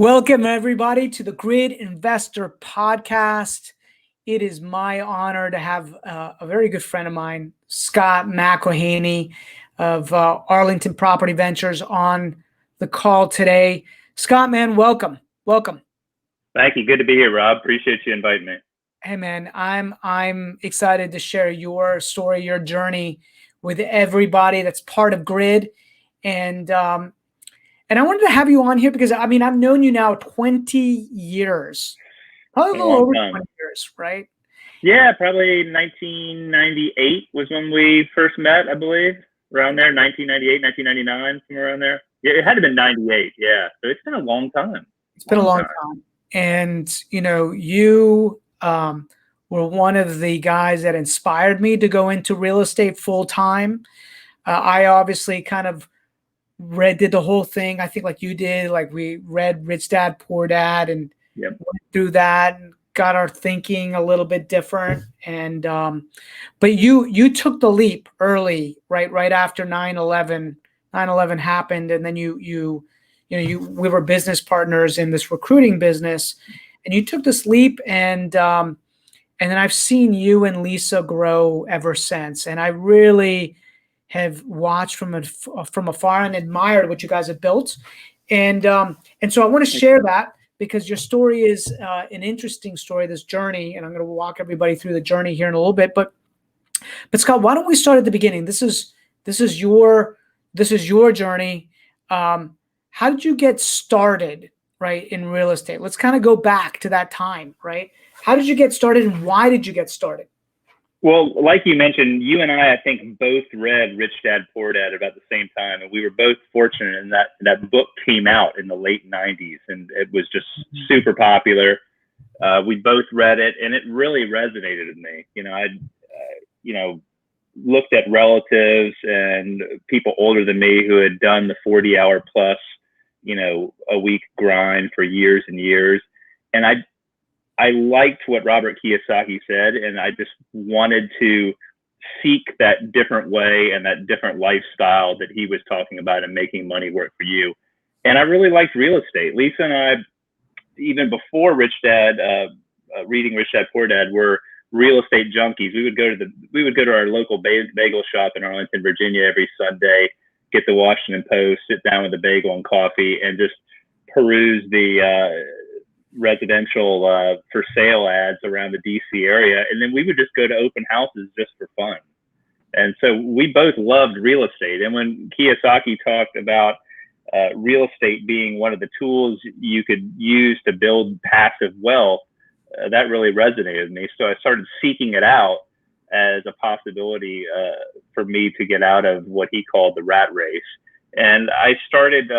Welcome, everybody, to the Grid Investor Podcast. It is my honor to have a very good friend of mine, Scott McElhaney of Arlington Property Ventures, on the call today. Scott, man, welcome. Welcome. Thank you. Good to be here, Rob. Appreciate you inviting me. Hey, man, I'm excited to share your story, your journey with everybody that's part of Grid. And I wanted to have you on here because, I've known you now 20 years, probably a little over 20 years, right? Yeah, probably 1998 was when we first met, I believe, around there, 1998, 1999, somewhere around there. Yeah, it had to have been 98, yeah. So it's been a long time. It's been a long time. And, you were one of the guys that inspired me to go into real estate full time. I obviously kind of did the whole thing, I think, like you did. Like, we read Rich Dad Poor Dad and went through that and got our thinking a little bit different. And but you took the leap early, right after 9/11 happened, and then we were business partners in this recruiting business, and you took this leap, and then I've seen you and Lisa grow ever since, and I really have watched from afar and admired what you guys have built. And so I want to share that because your story is an interesting story, this journey, and I'm going to walk everybody through the journey here in a little bit. But Scott, why don't we start at the beginning? This is your journey. How did you get started, right, in real estate? Let's kind of go back to that time, right? How did you get started, and why did you get started? Well, like you mentioned, you and I think, both read Rich Dad Poor Dad about the same time, and we were both fortunate in that book came out in the late 90s, and it was just super popular. We both read it, and it really resonated with me. I looked at relatives and people older than me who had done the 40-hour plus, a week grind for years and years, and I liked what Robert Kiyosaki said, and I just wanted to seek that different way and that different lifestyle that he was talking about and making money work for you. And I really liked real estate. Lisa and I, even before reading Rich Dad Poor Dad, were real estate junkies. We would go to our local bagel shop in Arlington, Virginia every Sunday, get the Washington Post, sit down with a bagel and coffee, and just peruse the residential for sale ads around the DC area, and then we would just go to open houses just for fun. And so we both loved real estate. And when Kiyosaki talked about real estate being one of the tools you could use to build passive wealth, that really resonated with me. So I started seeking it out as a possibility for me to get out of what he called the rat race. And I started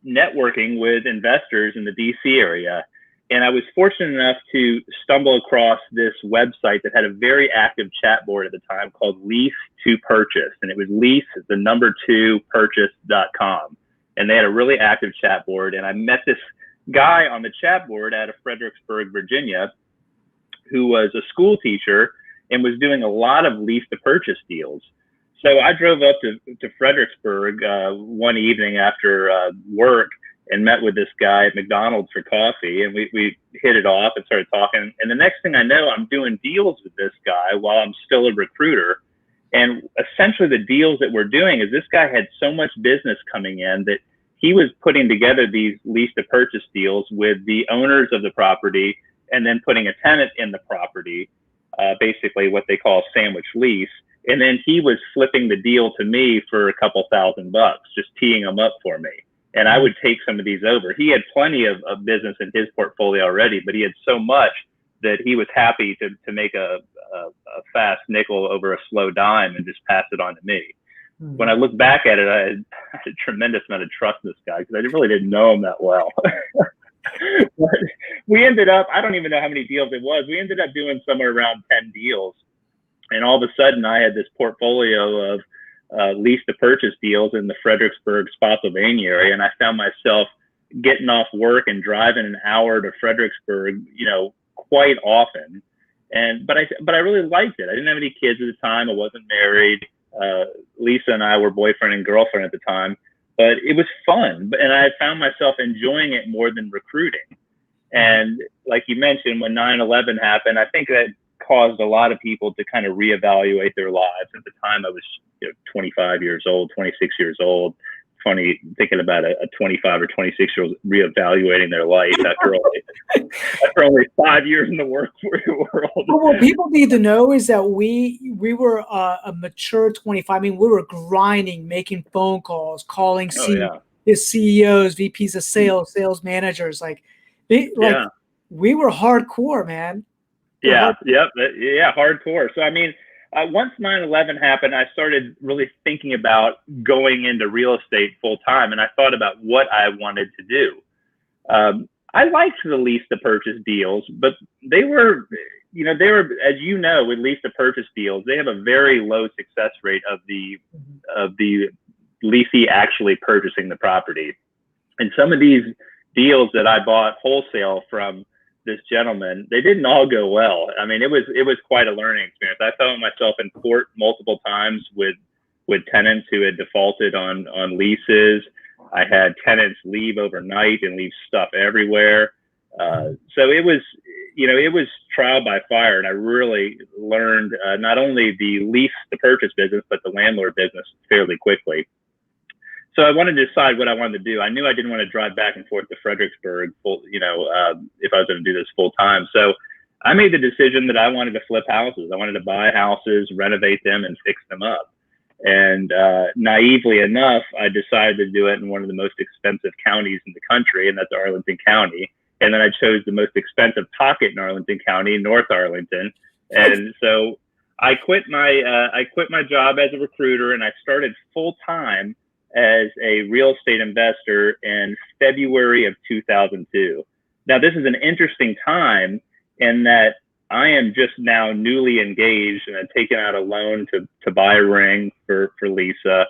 networking with investors in the DC area. And I was fortunate enough to stumble across this website that had a very active chat board at the time called Lease to Purchase. And it was lease2purchase.com. And they had a really active chat board. And I met this guy on the chat board out of Fredericksburg, Virginia, who was a school teacher and was doing a lot of lease to purchase deals. So I drove up to Fredericksburg one evening after work and met with this guy at McDonald's for coffee, and we hit it off and started talking. And the next thing I know, I'm doing deals with this guy while I'm still a recruiter. And essentially the deals that we're doing is this guy had so much business coming in that he was putting together these lease to purchase deals with the owners of the property and then putting a tenant in the property, basically what they call a sandwich lease. And then he was flipping the deal to me for a couple $1,000, just teeing them up for me. And I would take some of these over. He had plenty of business in his portfolio already, but he had so much that he was happy to make a fast nickel over a slow dime and just pass it on to me. Mm-hmm. When I look back at it, I had a tremendous amount of trust in this guy because I really didn't know him that well. But we ended up, I don't even know how many deals it was. We ended up doing somewhere around 10 deals. And all of a sudden, I had this portfolio of lease to purchase deals in the Fredericksburg, Spotsylvania area, and I found myself getting off work and driving an hour to Fredericksburg, quite often. But I really liked it. I didn't have any kids at the time. I wasn't married. Lisa and I were boyfriend and girlfriend at the time. but it was fun. And I found myself enjoying it more than recruiting. And like you mentioned, when 9/11 happened, I think that caused a lot of people to kind of reevaluate their lives. At the time, I was 25 years old, 26 years old. Funny thinking about a 25 or 26-year-old reevaluating their life after only 5 years in the work world. Well, what people need to know is that we were a mature 25. I mean, we were grinding, making phone calls, calling the CEOs, VPs of sales, sales managers. Like we were hardcore, man. Hardcore. So I mean, once 9/11 happened, I started really thinking about going into real estate full time, and I thought about what I wanted to do. I liked the lease to purchase deals, but they were, as you know, with lease to purchase deals, they have a very low success rate of the leasee actually purchasing the property. And some of these deals that I bought wholesale from this gentleman, they didn't all go well. I mean, it was quite a learning experience. I found myself in court multiple times with tenants who had defaulted on leases. I had tenants leave overnight and leave stuff everywhere. So it was trial by fire, and I really learned not only the lease to purchase business, but the landlord business fairly quickly. So I wanted to decide what I wanted to do. I knew I didn't want to drive back and forth to Fredericksburg, if I was going to do this full time. So I made the decision that I wanted to flip houses. I wanted to buy houses, renovate them, and fix them up. And naively enough, I decided to do it in one of the most expensive counties in the country, and that's Arlington County. And then I chose the most expensive pocket in Arlington County, North Arlington. And so I quit my job as a recruiter, and I started full time as a real estate investor in February of 2002. Now, this is an interesting time in that I am just now newly engaged, and I've taken out a loan to buy a ring for Lisa.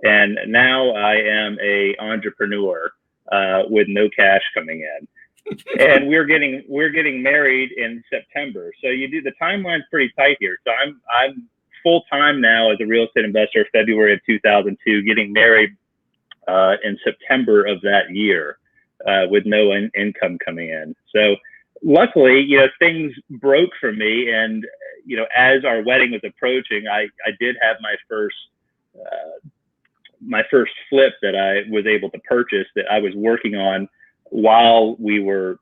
And now I am a entrepreneur with no cash coming in. And we're getting married in September. So the timeline's pretty tight here. So I'm full time now as a real estate investor, February of 2002, getting married in September of that year with no income coming in. So luckily, things broke for me, and as our wedding was approaching, I did have my first flip that I was able to purchase that I was working on while we were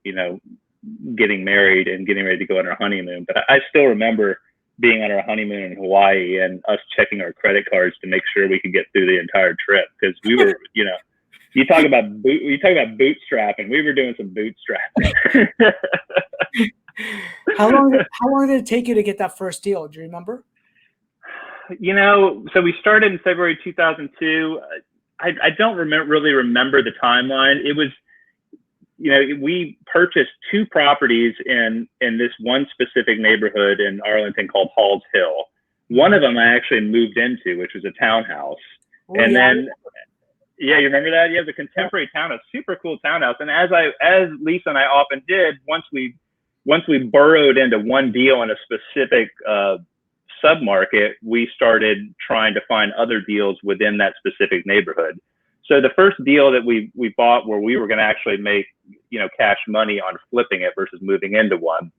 getting married and getting ready to go on our honeymoon. But I still remember being on our honeymoon in Hawaii and us checking our credit cards to make sure we could get through the entire trip, because we were, you talk about bootstrapping. We were doing some bootstrapping. How long did it take you to get that first deal? Do you remember? So we started in February 2002. I don't really remember the timeline. It was, we purchased two properties in this one specific neighborhood in Arlington called Halls Hill. One of them I actually moved into, which was a townhouse. You remember that? Yeah, the contemporary townhouse, super cool townhouse. And as Lisa and I often did, once we burrowed into one deal in a specific submarket, we started trying to find other deals within that specific neighborhood. So the first deal that we bought, where we were going to actually make cash money on flipping it versus moving into one,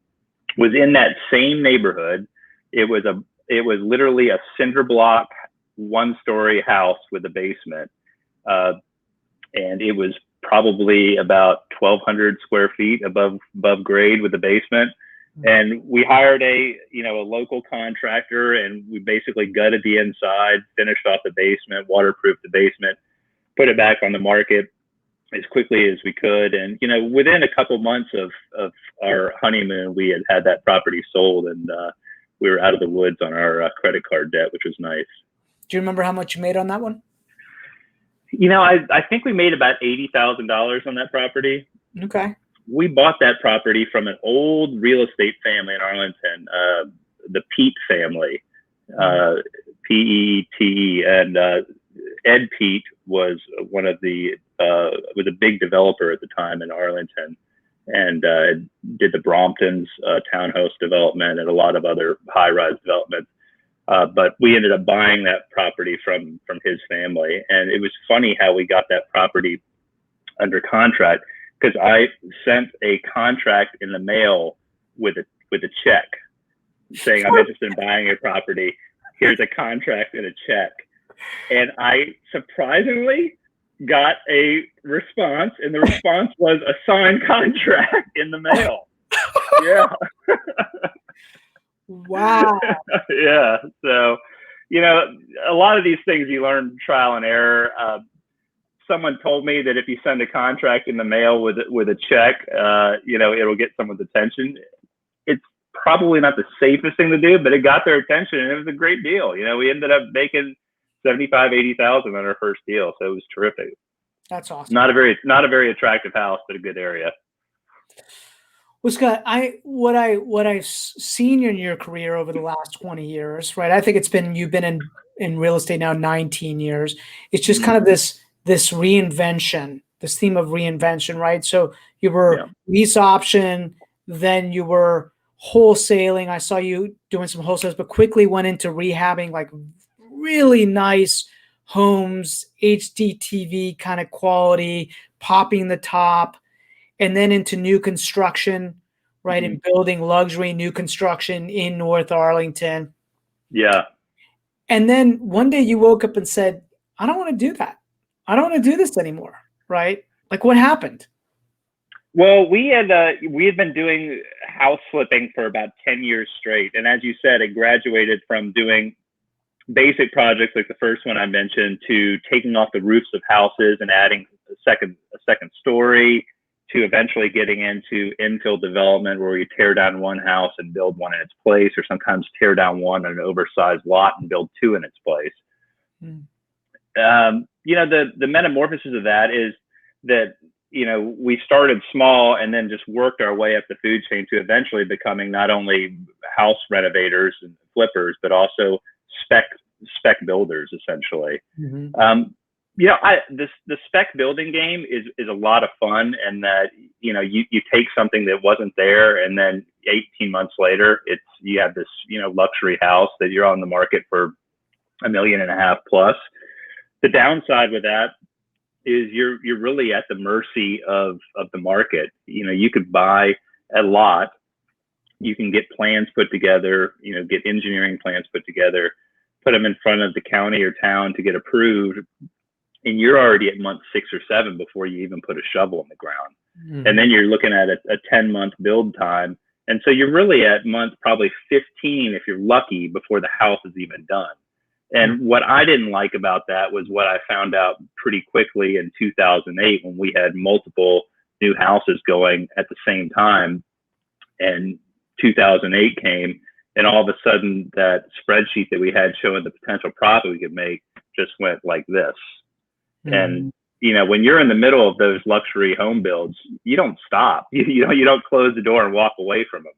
was in that same neighborhood. It was literally a cinder block, one-story house with a basement, and it was probably about 1,200 square feet above grade with the basement. And we hired a local contractor, and we basically gutted the inside, finished off the basement, waterproofed the basement, put it back on the market as quickly as we could. And, within a couple months of our honeymoon, we had that property sold, and we were out of the woods on our credit card debt, which was nice. Do you remember how much you made on that one? I think we made about $80,000 on that property. Okay. We bought that property from an old real estate family in Arlington, the Pete family, P-E-T-E, and Ed Pete was was a big developer at the time in Arlington, and did the Bromptons townhouse development and a lot of other high-rise developments. But we ended up buying that property from his family, and it was funny how we got that property under contract, because I sent a contract in the mail with a check saying, I'm interested in buying your property. Here's a contract and a check. And I surprisingly got a response, and the response was a signed contract in the mail. Yeah. Wow. Yeah. So, a lot of these things you learn trial and error. Someone told me that if you send a contract in the mail with a check, it'll get someone's attention. It's probably not the safest thing to do, but it got their attention, and it was a great deal. We ended up making 75, 80,000 on our first deal. So it was terrific. That's awesome. Not a very attractive house, but a good area. Well, Scott, what I've seen in your career over the last 20 years, right? I think you've been in real estate now 19 years. It's just kind of this reinvention, this theme of reinvention, right? So you were lease option, then you were wholesaling. I saw you doing some wholesales, but quickly went into rehabbing like really nice homes, HDTV kind of quality, popping the top, and then into new construction, right? And building luxury new construction in North Arlington. Yeah. And then one day you woke up and said, I don't want to do that. I don't want to do this anymore, right? Like, what happened? Well, we had been doing house flipping for about 10 years straight. And as you said, it graduated from doing basic projects like the first one I mentioned, to taking off the roofs of houses and adding a second story, to eventually getting into infill development, where we tear down one house and build one in its place, or sometimes tear down one on an oversized lot and build two in its place. The metamorphosis of that is that, we started small and then just worked our way up the food chain to eventually becoming not only house renovators and flippers, but also spec builders, essentially. The spec building game is a lot of fun, and that, you take something that wasn't there, and then 18 months later, you have this, luxury house that you're on the market for $1.5 million plus. The downside with that is you're really at the mercy of the market. You could buy a lot, you can get plans put together, get engineering plans put together, put them in front of the county or town to get approved, and you're already at month 6 or 7 before you even put a shovel in the ground. And then you're looking at a 10-month build time. And so you're really at month probably 15, if you're lucky, before the house is even done. And what I didn't like about that was what I found out pretty quickly in 2008, when we had multiple new houses going at the same time. And 2008 came, and all of a sudden that spreadsheet that we had showing the potential profit we could make just went like this. And, when you're in the middle of those luxury home builds, you don't stop. You don't close the door and walk away from them.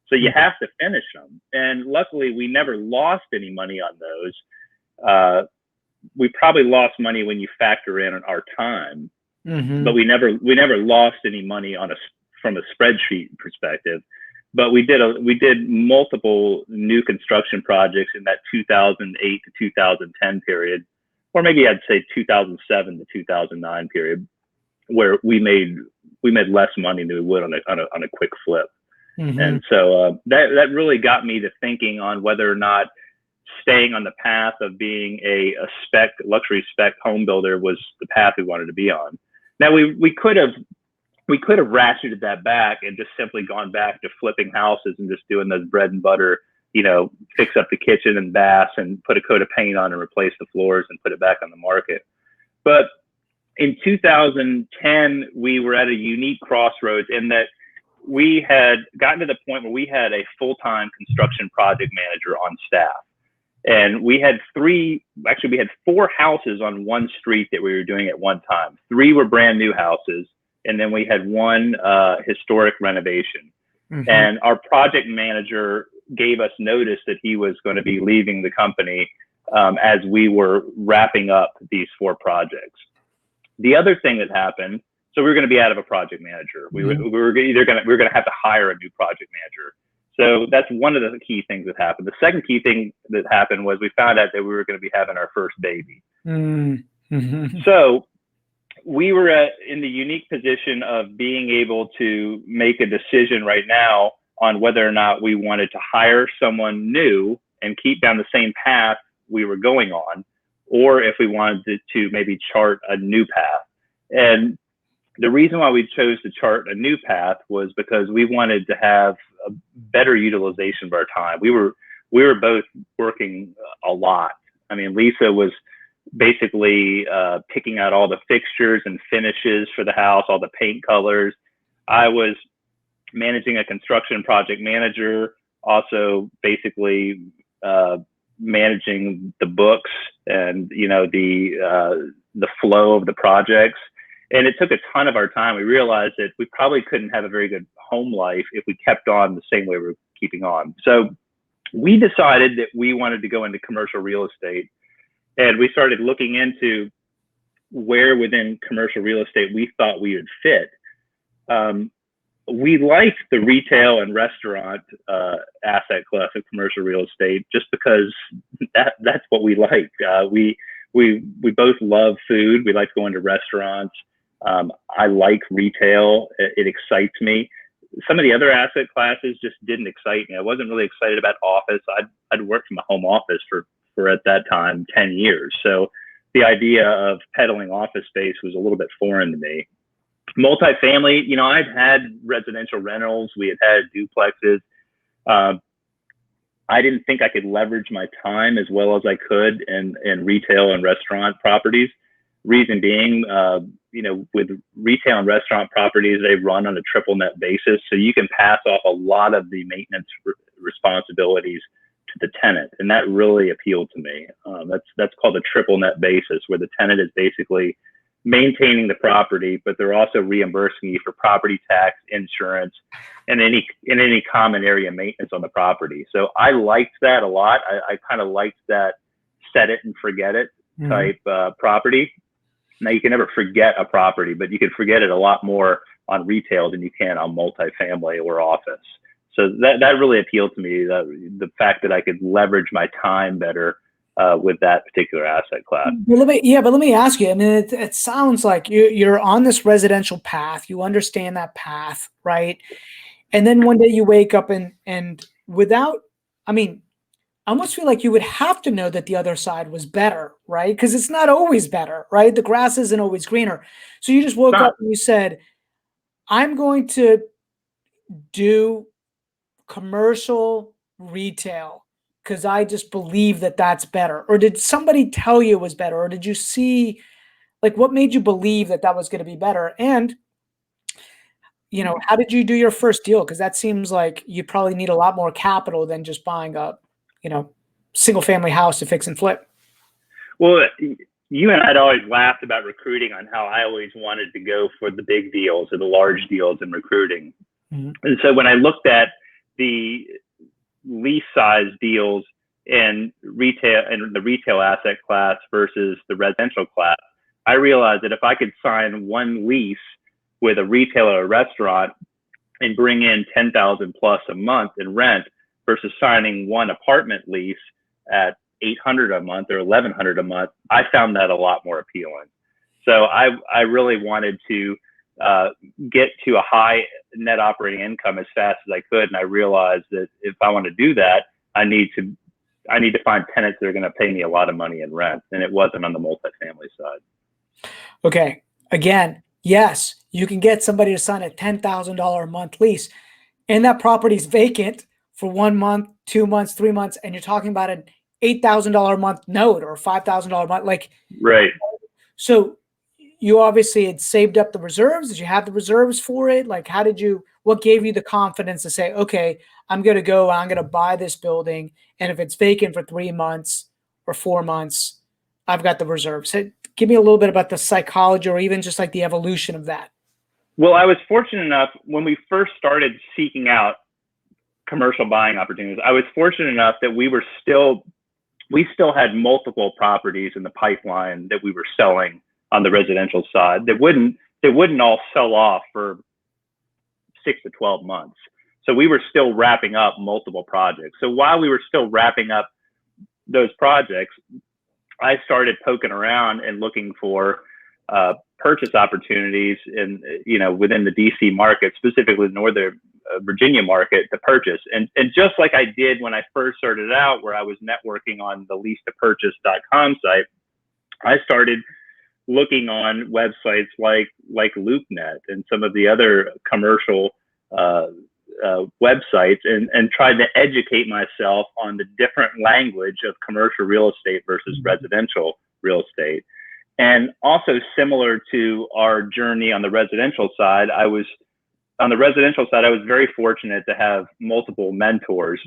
So you have to finish them. And luckily, we never lost any money on those. We probably lost money when you factor in our time, but we never lost any money from a spreadsheet perspective. But we did multiple new construction projects in that 2008 to 2010 period, or maybe I'd say 2007 to 2009 period, where we made less money than we would on a quick flip. And so that really got me to thinking on whether or not staying on the path of being a luxury spec home builder was the path we wanted to be on. Now we could have ratcheted that back and just simply gone back to flipping houses and just doing those bread and butter, fix up the kitchen and baths and put a coat of paint on and replace the floors and put it back on the market. But in 2010, we were at a unique crossroads in that we had gotten to the point where we had a full-time construction project manager on staff. And we had 4 houses on one street that we were doing at one time. 3 were brand new houses, and then we had 1 historic renovation. And our project manager gave us notice that he was going to be leaving the company as we were wrapping up these 4 projects. The other thing that happened, so we were going to be out of a project manager. We were going to have to hire a new project manager. So that's one of the key things that happened. The second key thing that happened was we found out that we were going to be having our first baby. Mm-hmm. So we were in the unique position of being able to make a decision right now on whether or not we wanted to hire someone new and keep down the same path we were going on, or if we wanted to maybe chart a new path. And the reason why we chose to chart a new path was because we wanted to have a better utilization of our time. We were both working a lot. I mean, Lisa was basically picking out all the fixtures and finishes for the house, all the paint colors. I was managing a construction project manager, also basically managing the books and, you know, the flow of the projects. And it took a ton of our time. We realized that we probably couldn't have a very good home life if we kept on the same way we were keeping on. So we decided that we wanted to go into commercial real estate. And we started looking into where within commercial real estate we thought we would fit. We liked the retail and restaurant asset class of commercial real estate just because that's what we like. We both love food. We like going to restaurants. I like retail. It excites me. Some of the other asset classes just didn't excite me. I wasn't really excited about office. I'd worked from a home office for at that time 10 years. So the idea of peddling office space was a little bit foreign to me. Multifamily, you know, I've had residential rentals. We had duplexes. I didn't think I could leverage my time as well as I could in retail and restaurant properties. Reason being, you know, with retail and restaurant properties, they run on a triple net basis. So you can pass off a lot of the maintenance responsibilities to the tenant. And that really appealed to me. That's called a triple net basis, where the tenant is basically maintaining the property, but they're also reimbursing you for property tax, insurance, and any common area maintenance on the property. So I liked that a lot. I kind of liked that set it and forget it type property. Now, you can never forget a property, but you can forget it a lot more on retail than you can on multifamily or office. So that really appealed to me, the fact that I could leverage my time better with that particular asset class. But let me ask you. I mean, it sounds like you're on this residential path. You understand that path, right? And then one day you wake up and without, I mean, I almost feel like you would have to know that the other side was better, right? Because it's not always better, right? The grass isn't always greener. So you just woke up and you said, I'm going to do commercial retail because I just believe that that's better. Or did somebody tell you it was better? Or did you see, like, what made you believe that that was going to be better? And, you know, how did you do your first deal? Because that seems like you probably need a lot more capital than just buying a, you know, single family house to fix and flip. Well, you and I'd always laughed about recruiting on how I always wanted to go for the big deals or the large deals in recruiting. And so when I looked at the lease size deals in retail and the retail asset class versus the residential class, I realized that if I could sign one lease with a retailer or a restaurant and bring in $10,000 plus a month in rent versus signing one apartment lease at $800 a month or $1,100 a month, I found that a lot more appealing. So I really wanted to get to a high net operating income as fast as I could, and I realized that if I want to do that, I need to find tenants that are going to pay me a lot of money in rent, and it wasn't on the multifamily side. Okay, again, yes, you can get somebody to sign a $10,000 a month lease, and that property is vacant for 1 month, 2 months, 3 months, and you're talking about an $8,000 a month note or $5,000 a month, like, right. So you obviously had saved up the reserves. Did you have the reserves for it? Like, what gave you the confidence to say, okay, I'm going to buy this building, and if it's vacant for 3 months or 4 months, I've got the reserves. So give me a little bit about the psychology or even just like the evolution of that. Well, I was fortunate enough when we first started seeking out commercial buying opportunities. I was fortunate enough that we still had multiple properties in the pipeline that we were selling on the residential side that wouldn't all sell off for 6 to 12 months. So we were still wrapping up multiple projects. So while we were still wrapping up those projects, I started poking around and looking for purchase opportunities within the DC market, specifically the Northern Virginia market, to purchase. And just like I did when I first started out, where I was networking on the lease-to-purchase.com site, I started looking on websites like LoopNet and some of the other commercial websites, and tried to educate myself on the different language of commercial real estate versus residential real estate. And also, similar to our journey on the residential side, I was very fortunate to have multiple mentors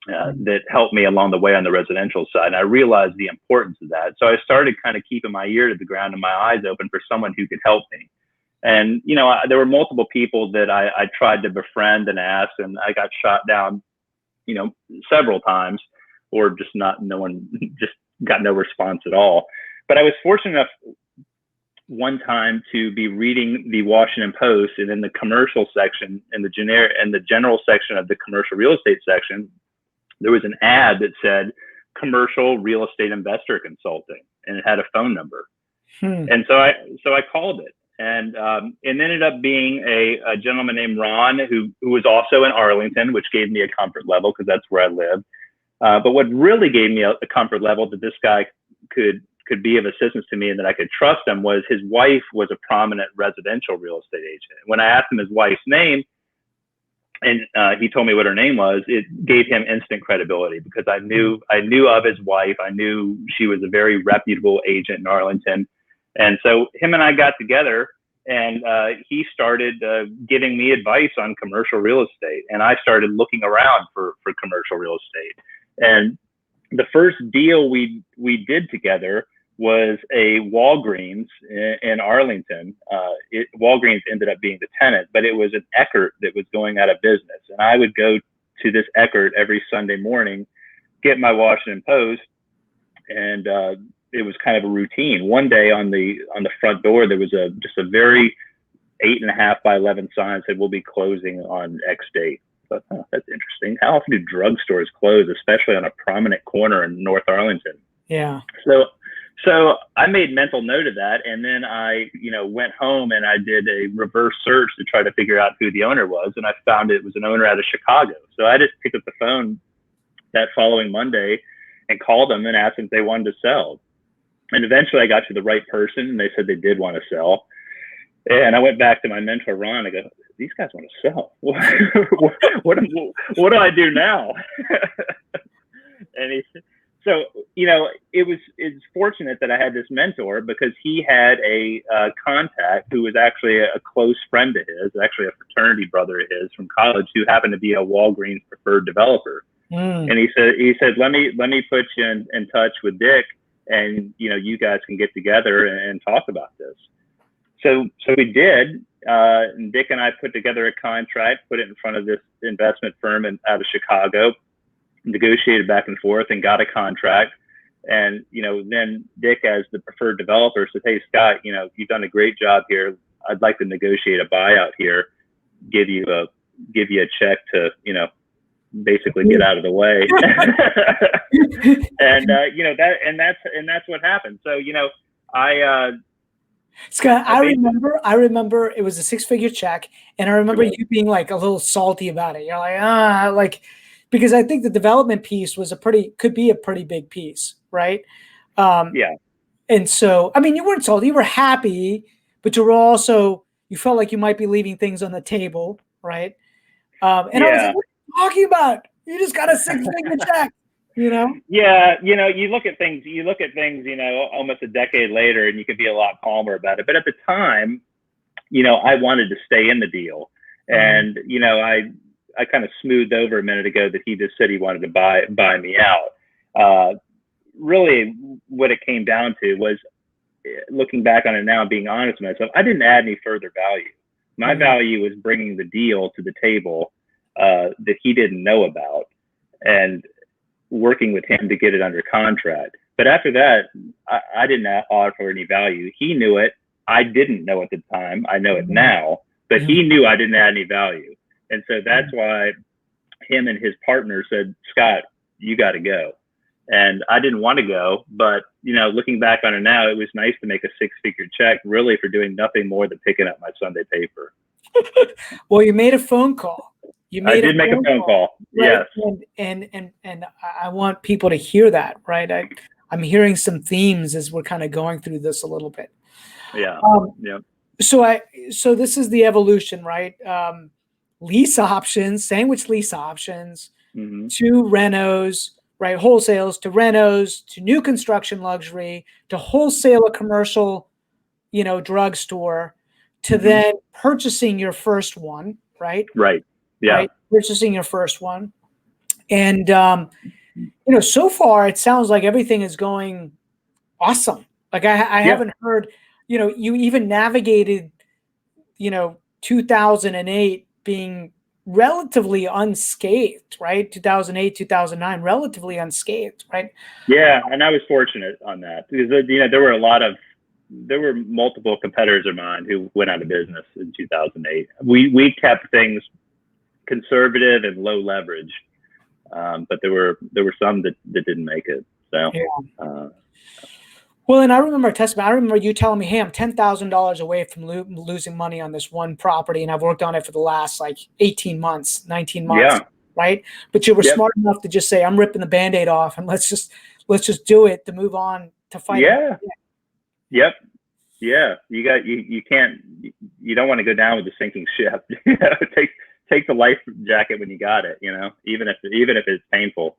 that helped me along the way on the residential side. And I realized the importance of that. So I started kind of keeping my ear to the ground and my eyes open for someone who could help me. And, there were multiple people that I tried to befriend and ask, and I got shot down, several times, or just no one just got no response at all. But I was fortunate enough one time to be reading the Washington Post, and in the commercial section, in the general section of the commercial real estate section, there was an ad that said commercial real estate investor consulting, and it had a phone number. And so I called it, and it ended up being a gentleman named Ron, who was also in Arlington, which gave me a comfort level because that's where I lived. But what really gave me a comfort level that this guy could be of assistance to me and that I could trust him was his wife was a prominent residential real estate agent. When I asked him his wife's name, and he told me what her name was, it gave him instant credibility, because I knew of his wife. I knew she was a very reputable agent in Arlington. And so him and I got together, and he started giving me advice on commercial real estate. And I started looking around for commercial real estate. And the first deal we did together was a Walgreens in Arlington. Walgreens ended up being the tenant, but it was an Eckert that was going out of business. And I would go to this Eckert every Sunday morning, get my Washington Post, and it was kind of a routine. One day on the front door, there was just a very 8.5 by 11 sign that said, "We'll be closing on X date." But that's interesting. How often do drugstores close, especially on a prominent corner in North Arlington? Yeah. So I made mental note of that, and then I, went home and I did a reverse search to try to figure out who the owner was, and I found it was an owner out of Chicago. So I just picked up the phone that following Monday and called them and asked them if they wanted to sell. And eventually I got to the right person, and they said they did want to sell. And I went back to my mentor, Ron. I go, "These guys want to sell. What do I do now?" And he said, so, it's fortunate that I had this mentor, because he had a contact who was actually a close friend of his, actually a fraternity brother of his from college, who happened to be a Walgreens preferred developer. And he said, let me put you in touch with Dick, and, you guys can get together and talk about this. So we did, and Dick and I put together a contract, put it in front of this investment firm out of Chicago, negotiated back and forth, and got a contract. And, then Dick, as the preferred developer, said, "Hey, Scott, you've done a great job here. I'd like to negotiate a buyout here, give you a check to, basically get out of the way." And that's what happened. So, Scott, I remember it was a 6-figure check, and I remember you being like a little salty about it. You're like, because I think the development piece could be a pretty big piece, right? Yeah. And so, I mean, you weren't salty, you were happy, but you felt like you might be leaving things on the table, right? And I was like, "What are you talking about? You just got a 6-figure check." Yeah, you look at things, almost a decade later, and you could be a lot calmer about it. But at the time, I wanted to stay in the deal. And, I kind of smoothed over a minute ago that he just said he wanted to buy me out. Really, what it came down to was, looking back on it now and being honest with myself, I didn't add any further value. My value was bringing the deal to the table that he didn't know about, and working with him to get it under contract. But after that, I didn't offer any value. He knew it. I didn't know at the time. I know it now, but he knew I didn't add any value. And so that's why him and his partner said, Scott, you got to go. And I didn't want to go, but looking back on it now, it was nice to make a 6-figure check really for doing nothing more than picking up my Sunday paper. Well, you made a phone call. I did make a phone call. Right? Yes. And I want people to hear that, right? I'm hearing some themes as we're kind of going through this a little bit. Yeah. Yeah. So this is the evolution, right? Lease options, sandwich lease options, to renos, right? Wholesales to renos, to new construction luxury, to wholesale a commercial, drugstore, to then purchasing your first one, right? Right. Yeah. Right? Purchasing your first one. And, so far it sounds like everything is going awesome. Like I haven't heard, you even navigated, 2008 being relatively unscathed, right? 2008, 2009, relatively unscathed, right? Yeah. And I was fortunate on that because, there were multiple competitors of mine who went out of business in 2008. We kept things conservative and low leverage. But there were some that didn't make it. So, yeah. Well, and I remember I remember you telling me, "Hey, I'm $10,000 away from losing money on this one property, and I've worked on it for the last 18 months, 19 months, right?" But you were smart enough to just say, "I'm ripping the Band-Aid off, and let's just do it to move on to fight." Yeah. Yep. Yeah. You don't want to go down with the sinking ship. Take the life jacket when you got it, even if it's painful.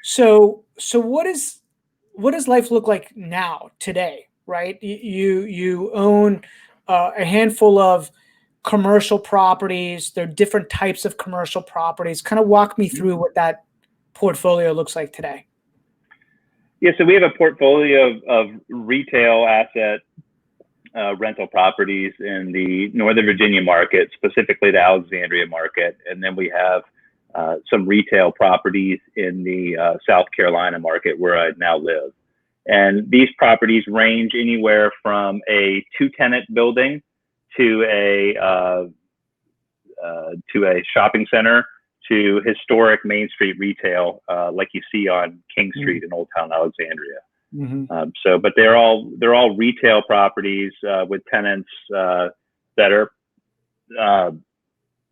So what does life look like now, today, right? You own a handful of commercial properties. There are different types of commercial properties. Kind of walk me through what that portfolio looks like today. Yeah, so we have a portfolio of retail asset rental properties in the Northern Virginia market, specifically the Alexandria market. And then we have some retail properties in the South Carolina market where I now live. And these properties range anywhere from a 2-tenant building to a shopping center to historic Main Street retail, like you see on King Street in Old Town Alexandria. But they're all retail properties with tenants that are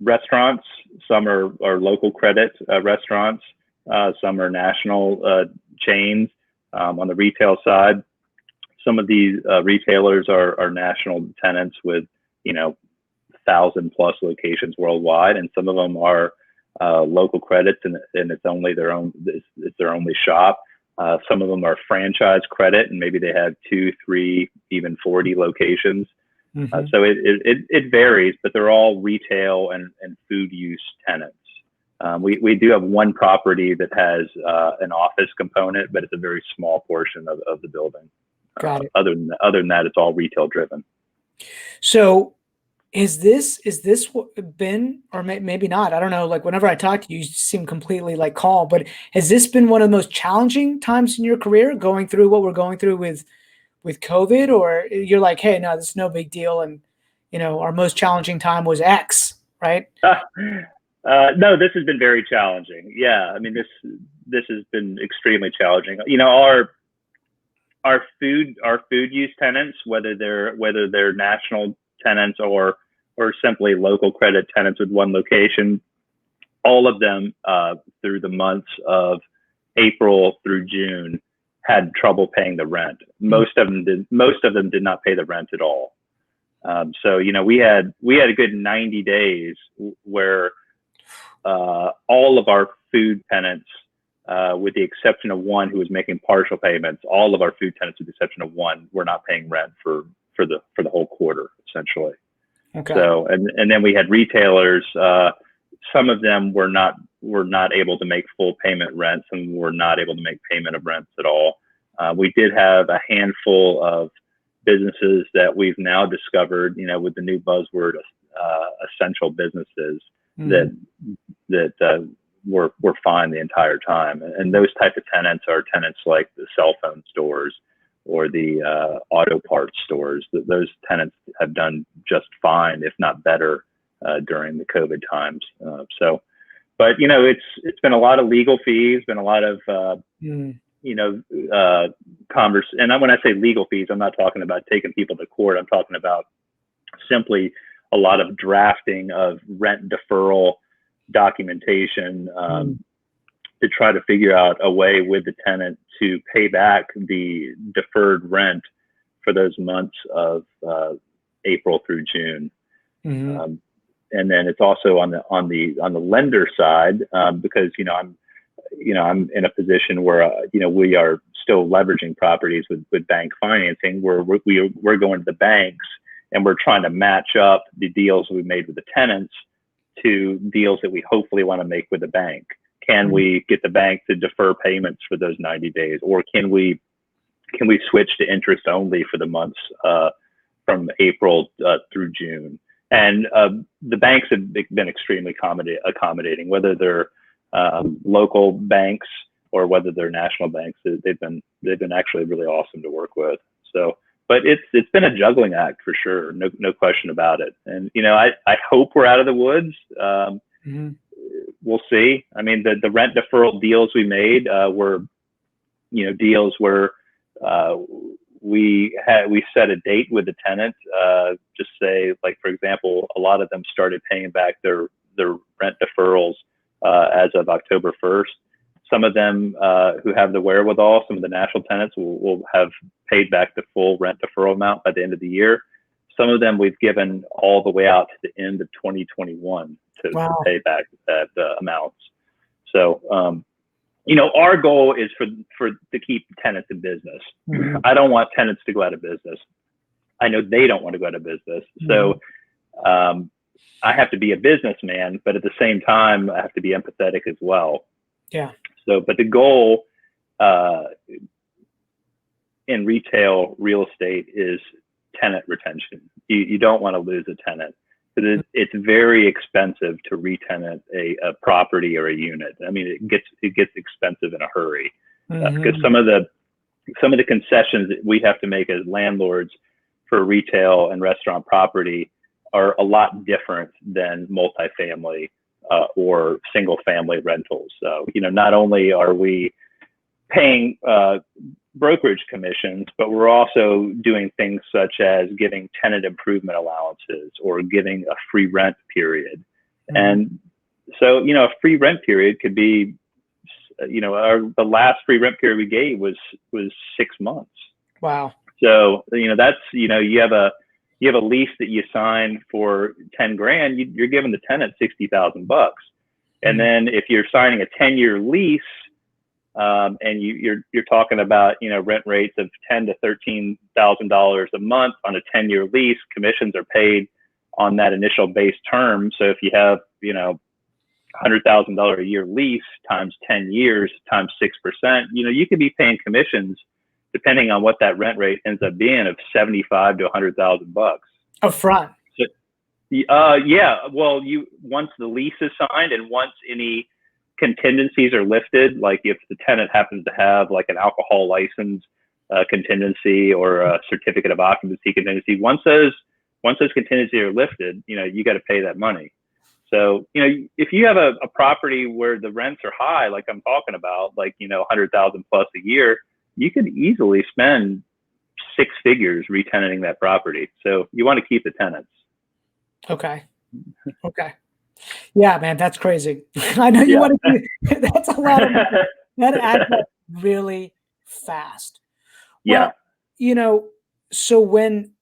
restaurants. Some are local credit restaurants. Some are national chains. On the retail side, some of these retailers are national tenants with 1,000+ locations worldwide, and some of them are local credits, and it's only their only shop. Some of them are franchise credit, and maybe they have 2, 3, even 40 locations. So it varies, but they're all retail and food use tenants. We do have one property that has an office component, but it's a very small portion of the building. Got it. Other than that, it's all retail driven. So is this been, or maybe not, I don't know, whenever I talk to you, you seem completely calm, but has this been one of the most challenging times in your career, going through what we're going through with COVID, or you're like, hey, no, this is no big deal, and our most challenging time was X, right? No, this has been very challenging. Yeah, I mean, this has been extremely challenging. Our food use tenants, whether they're national tenants or simply local credit tenants with one location, all of them through the months of April through June had trouble paying the rent. Most of them did not pay the rent at all. So we had a good 90 days where all of our food tenants, with the exception of one who was making partial payments, all of our food tenants, with the exception of one, were not paying rent for the whole quarter, essentially. Okay. So and then we had retailers. Some of them were not able to make full payment rent. Some were not able to make payment of rents at all. We did have a handful of businesses that we've now discovered, with the new buzzword, essential businesses that were fine the entire time. And those type of tenants are tenants like the cell phone stores or the auto parts stores. Those tenants have done just fine, if not better, during the COVID times. But it's been a lot of legal fees, been a lot of converse. And when I say legal fees, I'm not talking about taking people to court. I'm talking about simply a lot of drafting of rent deferral documentation to try to figure out a way with the tenant to pay back the deferred rent for those months of April through June. And then it's also on the lender side, because I'm in a position where we are still leveraging properties with bank financing, where we're going to the banks and we're trying to match up the deals we made with the tenants to deals that we hopefully want to make with the bank. Can we get the bank to defer payments for those 90 days, or can we switch to interest only for the months from April through June? And the banks have been extremely accommodating, whether they're local banks or whether they're national banks. They've been actually really awesome to work with. So, but it's been a juggling act for sure, no question about it. And I hope we're out of the woods. We'll see. I mean, the rent deferral deals we made were deals where we set a date with the tenant, just say, like, for example, a lot of them started paying back their rent deferrals as of October 1st. Some of them who have the wherewithal, some of the national tenants will have paid back the full rent deferral amount by the end of the year. Some of them we've given all the way out to the end of 2021 to pay back that amounts. So, our goal is to keep tenants in business. I don't want tenants to go out of business. I know they don't want to go out of business. So I have to be a businessman, but at the same time, I have to be empathetic as well. Yeah. So, but the goal in retail real estate is tenant retention. You don't want to lose a tenant, because it's very expensive to re-tenant a property or a unit. I mean, it gets expensive in a hurry, because some of the concessions that we have to make as landlords for retail and restaurant property are a lot different than multifamily or single family rentals. So, not only are we paying brokerage commissions, but we're also doing things such as giving tenant improvement allowances or giving a free rent period. And so, a free rent period could be, the last free rent period we gave was 6 months. Wow. So, that's, you have a lease that you sign for 10 grand, you're giving the tenant $60,000. And then if you're signing a 10-year lease, and you're talking about rent rates of $10,000 to $13,000 a month on a 10-year lease, commissions are paid on that initial base term. So if you have $100,000 a year lease times 10 years times 6%, you could be paying commissions depending on what that rent rate ends up being of $75,000 to $100,000 upfront. So, yeah. Well, once the lease is signed and once any contingencies are lifted, like if the tenant happens to have like an alcohol license contingency or a certificate of occupancy contingency, once those contingencies are lifted, you got to pay that money. So, if you have a property where the rents are high, like I'm talking about, like, 100,000 plus a year, you could easily spend 6 figures re-tenanting that property. So you want to keep the tenants. Okay. Yeah, man, that's crazy. I know you want to do, that's a lot of money. That adds up really fast. Yeah. Well, so when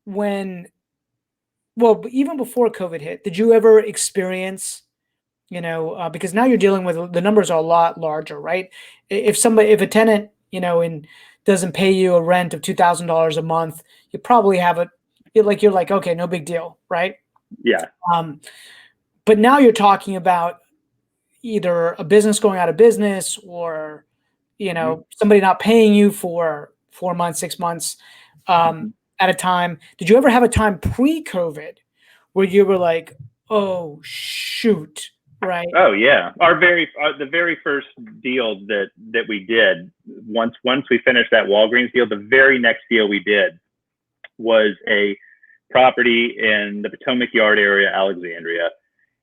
even before COVID hit, did you ever experience, because now you're dealing with, the numbers are a lot larger, right? If a tenant, doesn't pay you a rent of $2,000 a month, you probably have you're like, okay, no big deal, right? Yeah. But now you're talking about either a business going out of business or, somebody not paying you for 4 months, 6 months at a time. Did you ever have a time pre-COVID where you were like, oh, shoot, right? Oh, yeah. The very first deal that we did, once we finished that Walgreens deal, the very next deal we did was a property in the Potomac Yard area, Alexandria.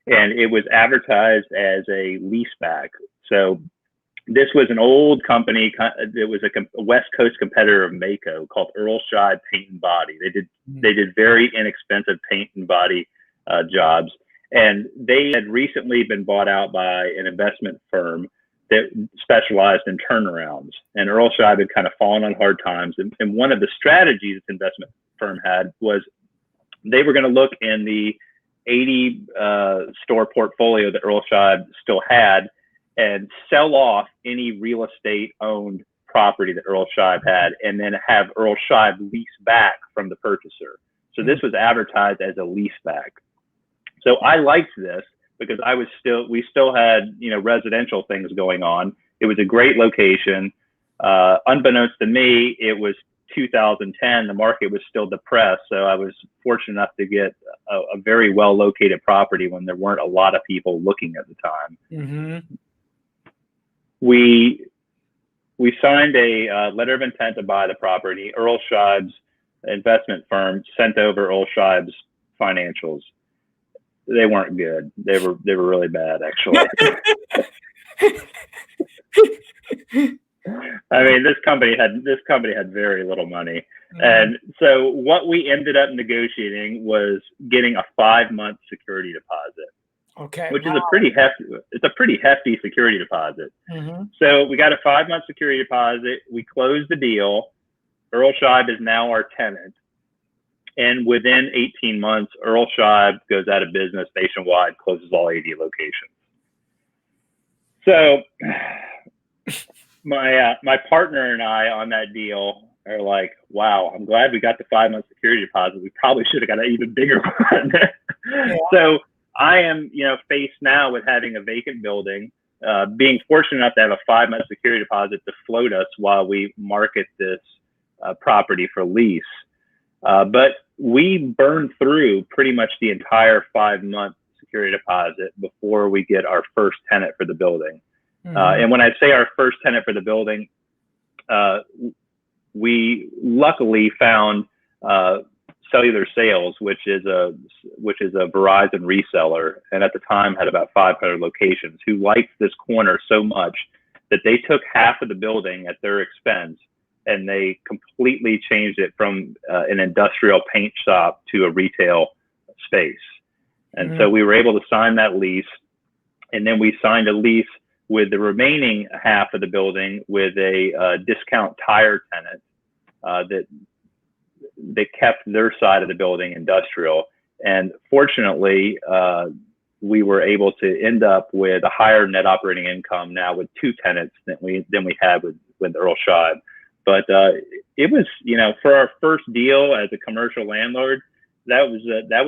and it was advertised as a leaseback. So this was an old company. It was a West Coast competitor of Mako called Earl Scheib Paint and Body. They did very inexpensive paint and body jobs, and they had recently been bought out by an investment firm that specialized in turnarounds. And Earl Scheib had kind of fallen on hard times. And one of the strategies this investment firm had was they were going to look in the 80 store portfolio that Earl Scheib still had and sell off any real estate owned property that Earl Scheib had, and then have Earl Scheib lease back from the purchaser. So this was advertised as a lease back. So I liked this because we still had, residential things going on. It was a great location. Unbeknownst to me, it was 2010. The market was still depressed. So I was fortunate enough to get a very well located property when there weren't a lot of people looking at the time. Mm-hmm. We signed a letter of intent to buy the property. Earl Scheib's investment firm sent over Earl Scheib's financials. They weren't good. They were really bad, actually. I mean, this company had very little money. Mm-hmm. And so what we ended up negotiating was getting a 5-month security deposit. Okay. Which is a pretty hefty security deposit. Mm-hmm. So we got a 5-month security deposit. We closed the deal. Earl Scheib is now our tenant. And within 18 months, Earl Scheib goes out of business nationwide, closes all 80 locations. So my partner and I on that deal are like, wow, I'm glad we got the 5-month security deposit. We probably should have got an even bigger one. Yeah. So I am, faced now with having a vacant building, being fortunate enough to have a 5-month security deposit to float us while we market this property for lease. But we burned through pretty much the entire 5-month security deposit before we get our first tenant for the building. Mm-hmm. And when I say our first tenant for the building, we luckily found Cellular Sales, which is a Verizon reseller, and at the time had about 500 locations, who liked this corner so much that they took half of the building at their expense, and they completely changed it from an industrial paint shop to a retail space. And so we were able to sign that lease, and then we signed a lease with the remaining half of the building with a discount tire tenant that they kept their side of the building industrial. And fortunately, we were able to end up with a higher net operating income now with 2 tenants than we had with Earl Scheib. But it was, for our first deal as a commercial landlord, that was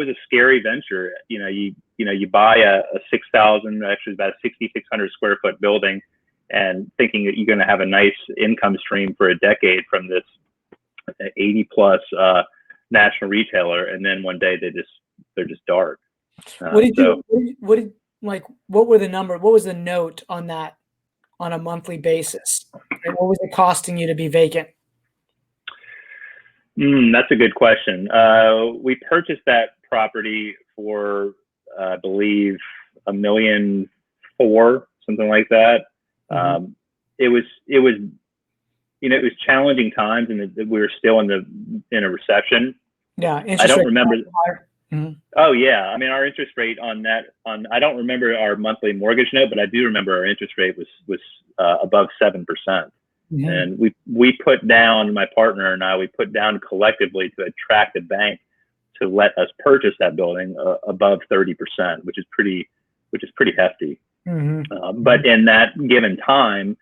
a scary venture. You buy a 6,000, actually about a 6,600 square foot building, and thinking that you're going to have a nice income stream for a decade from this 80 plus national retailer, and then one day they're just dark. What were the number? What was the note on that on a monthly basis? And what was it costing you to be vacant? That's a good question. We purchased that property for, I believe, $1.4 million, something like that. Mm-hmm. It was challenging times, and we were still in a recession. Yeah, I don't remember. Mm-hmm. Oh yeah, I mean our interest rate on I don't remember our monthly mortgage note, but I do remember our interest rate was above 7%. Mm-hmm. And we put down, my partner and I, we put down collectively to attract a bank to let us purchase that building above 30%, which is pretty hefty. Mm-hmm. But in that given time,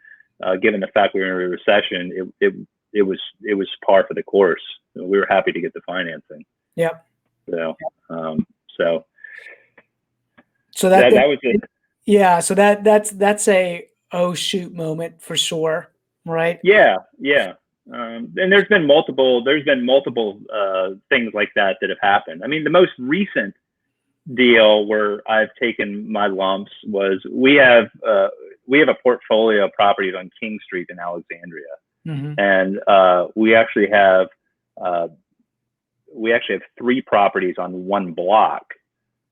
given the fact we were in a recession, it was par for the course. We were happy to get the financing. Yep. So that was it. Yeah. So that's a oh shoot moment for sure, right? Yeah. And there's been multiple things like that have happened. I mean, the most recent deal where I've taken my lumps was we have a portfolio of properties on King Street in Alexandria. Mm-hmm. And we actually have 3 properties on one block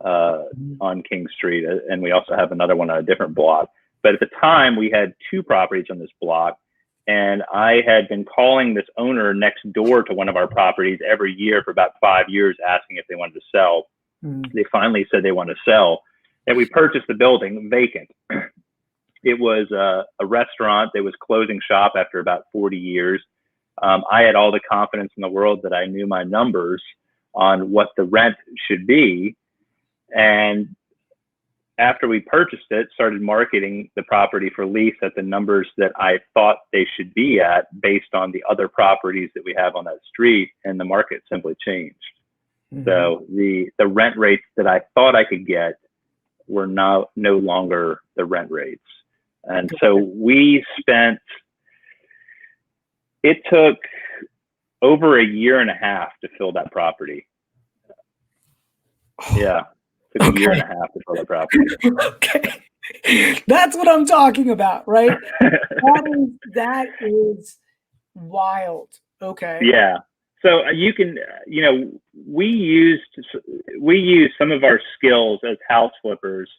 on King Street, and we also have another one on a different block. But at the time, we had 2 properties on this block, and I had been calling this owner next door to one of our properties every year for about 5 years, asking if they wanted to sell. They finally said they wanted to sell, and we purchased the building vacant. It was a restaurant that was closing shop after about 40 years. I had all the confidence in the world that I knew my numbers on what the rent should be. And after we purchased it, started marketing the property for lease at the numbers that I thought they should be at based on the other properties that we have on that street, and the market simply changed. So the rent rates that I thought I could get were no longer the rent rates. And so it took over a year and a half to fill that property. Yeah. It took a year and a half to fill that property. Okay. That's what I'm talking about, right? that is wild. Okay. Yeah. So you can, we used some of our skills as house flippers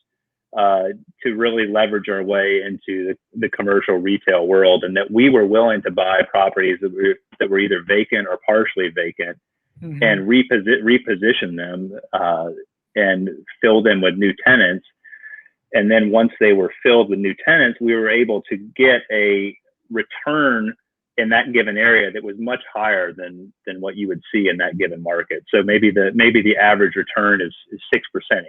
to really leverage our way into the commercial retail world, and that we were willing to buy properties that were either vacant or partially vacant, and reposition them and fill them with new tenants. And then once they were filled with new tenants, we were able to get a return in that given area that was much higher than what you would see in that given market. So maybe the average return is 6%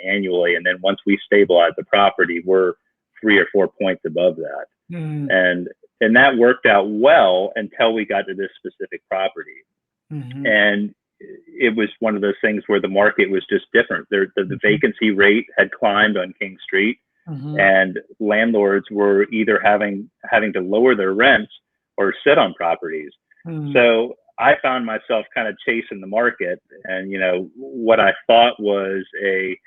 annually, and then once we stabilize the property, we're 3 or 4 points above that. And that worked out well until we got to this specific property. And it was one of those things where the market was just different. The vacancy rate had climbed on King Street, and landlords were either having to lower their rents or sit on properties. So I found myself kind of chasing the market, and what I thought was a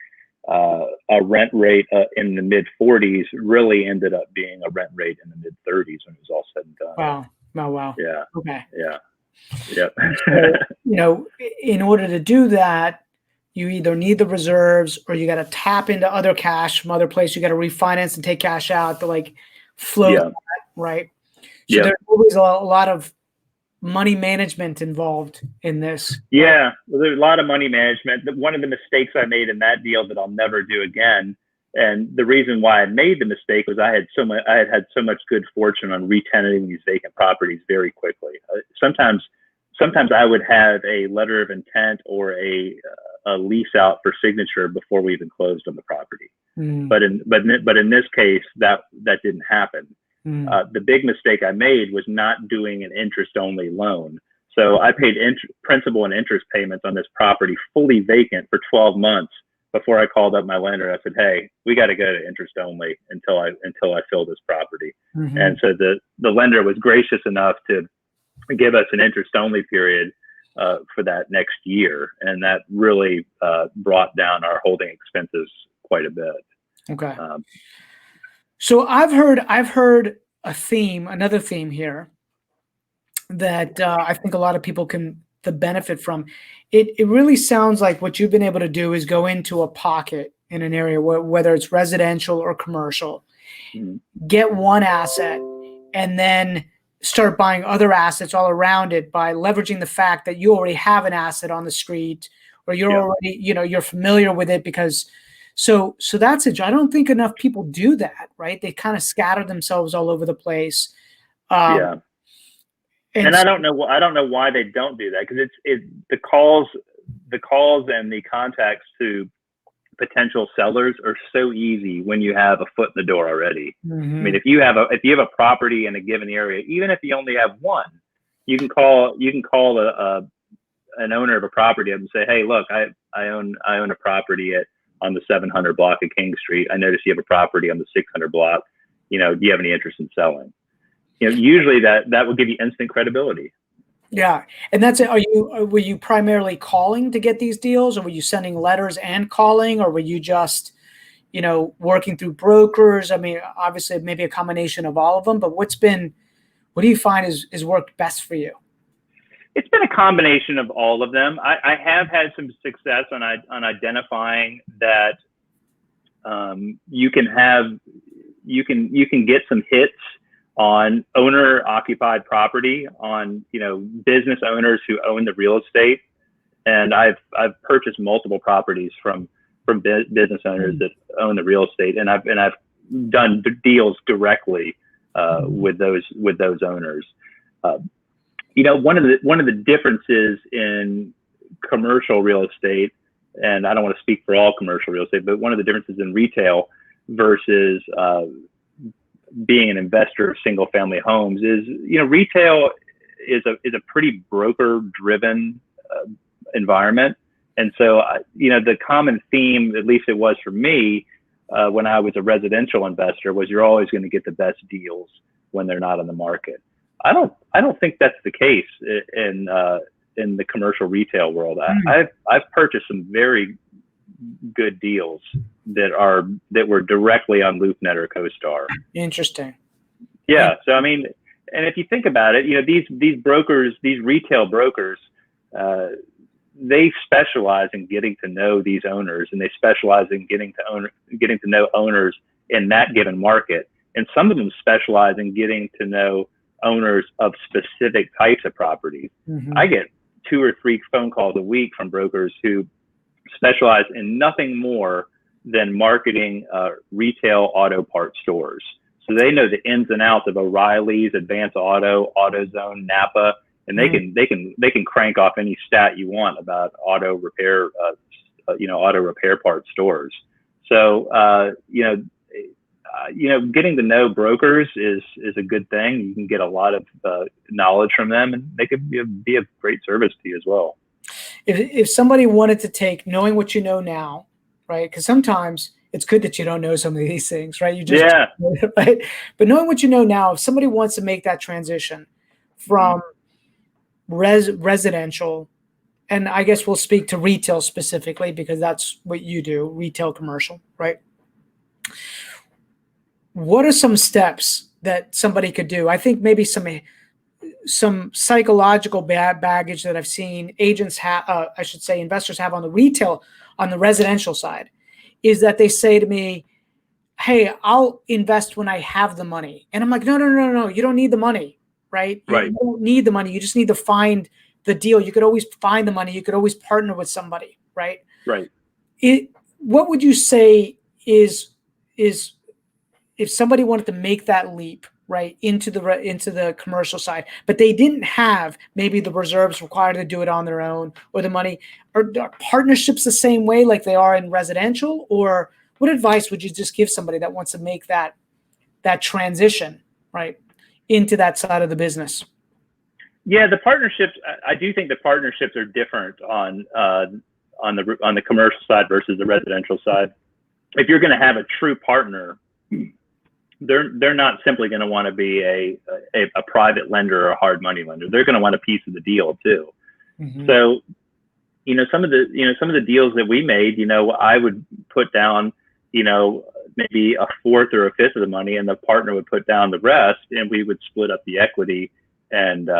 rent rate in the mid 40s really ended up being a rent rate in the mid 30s when it was all said and done. Wow. Yeah. Okay. Yeah. Yep. So, in order to do that, you either need the reserves or you got to tap into other cash from other places. You got to refinance and take cash out to float that, right? So there's always a lot of money management involved in this. Yeah, well, there's a lot of money management. One of the mistakes I made in that deal that I'll never do again, and the reason why I made the mistake was I had had so much good fortune on re-tenanting these vacant properties very quickly. Sometimes I would have a letter of intent or a lease out for signature before we even closed on the property. But in this case, that didn't happen. The big mistake I made was not doing an interest-only loan. So I paid principal and interest payments on this property fully vacant for 12 months before I called up my lender. I said, "Hey, we got to go to interest-only until I fill this property." And so the lender was gracious enough to give us an interest-only period for that next year, and that really brought down our holding expenses quite a bit. Okay. So I've heard another theme here that I think a lot of people can benefit from. It really sounds like what you've been able to do is go into a pocket in an area whether it's residential or commercial, get one asset, and then start buying other assets all around it by leveraging the fact that you already have an asset on the street, or you're already, you're familiar with it because. So that's it. I don't think enough people do that, right? They kind of scatter themselves all over the place. And I don't know why they don't do that, because it's the calls and the contacts to potential sellers are so easy when you have a foot in the door already. I mean, if you have a property in a given area, even if you only have one, you can call an owner of a property and say, "Hey, look, I own a property on the 700 block of King Street. I noticed you have a property on the 600 block. Do you have any interest in selling?" Usually that will give you instant credibility. Yeah. And that's it. Were you primarily calling to get these deals, or were you sending letters and calling, or were you just, working through brokers? I mean, obviously maybe a combination of all of them, but what do you find is worked best for you? It's been a combination of all of them. I have had some success on identifying that you can get some hits on owner occupied property, on business owners who own the real estate, and I've purchased multiple properties from business owners that own the real estate, and I've done deals directly with those owners. One of the differences in commercial real estate, and I don't want to speak for all commercial real estate, but one of the differences in retail versus being an investor of single family homes is, retail is a pretty broker driven environment. And so, the common theme, at least it was for me, when I was a residential investor, was you're always going to get the best deals when they're not on the market. I don't think that's the case in the commercial retail world. I've purchased some very good deals that were directly on LoopNet or CoStar. Interesting. Yeah. So I mean, and if you think about it, these brokers, these retail brokers, they specialize in getting to know these owners, and they specialize in getting to know owners in that given market. And some of them specialize in getting to know owners of specific types of properties. Mm-hmm. I get 2 or 3 phone calls a week from brokers who specialize in nothing more than marketing retail auto part stores. So they know the ins and outs of O'Reilly's, Advance Auto, AutoZone, Napa, and they can crank off any stat you want about auto repair part stores. So getting to know brokers is a good thing. You can get a lot of knowledge from them, and they could be a great service to you as well. If somebody wanted to take knowing what you know now, right? Because sometimes it's good that you don't know some of these things, right? Right? But knowing what you know now, if somebody wants to make that transition from residential, and I guess we'll speak to retail specifically because that's what you do, retail commercial, right? What are some steps that somebody could do? I think maybe some psychological baggage that I've seen agents have, investors have on the residential side, is that they say to me, hey, I'll invest when I have the money. And I'm like, no, you don't need the money, right? You don't need the money. You just need to find the deal. You could always find the money. You could always partner with somebody, right? Right. What would you say is if somebody wanted to make that leap, right, into the commercial side, but they didn't have maybe the reserves required to do it on their own, or the money, are partnerships the same way like they are in residential? Or what advice would you just give somebody that wants to make that transition, right, into that side of the business? Yeah, the partnerships. I do think the partnerships are different on the commercial side versus the residential side. If you're going to have a true partner, they're not simply going to want to be a private lender or a hard money lender. They're going to want a piece of the deal too. Mm-hmm. So, some of the deals that we made, I would put down, maybe a fourth or a fifth of the money, and the partner would put down the rest, and we would split up the equity, and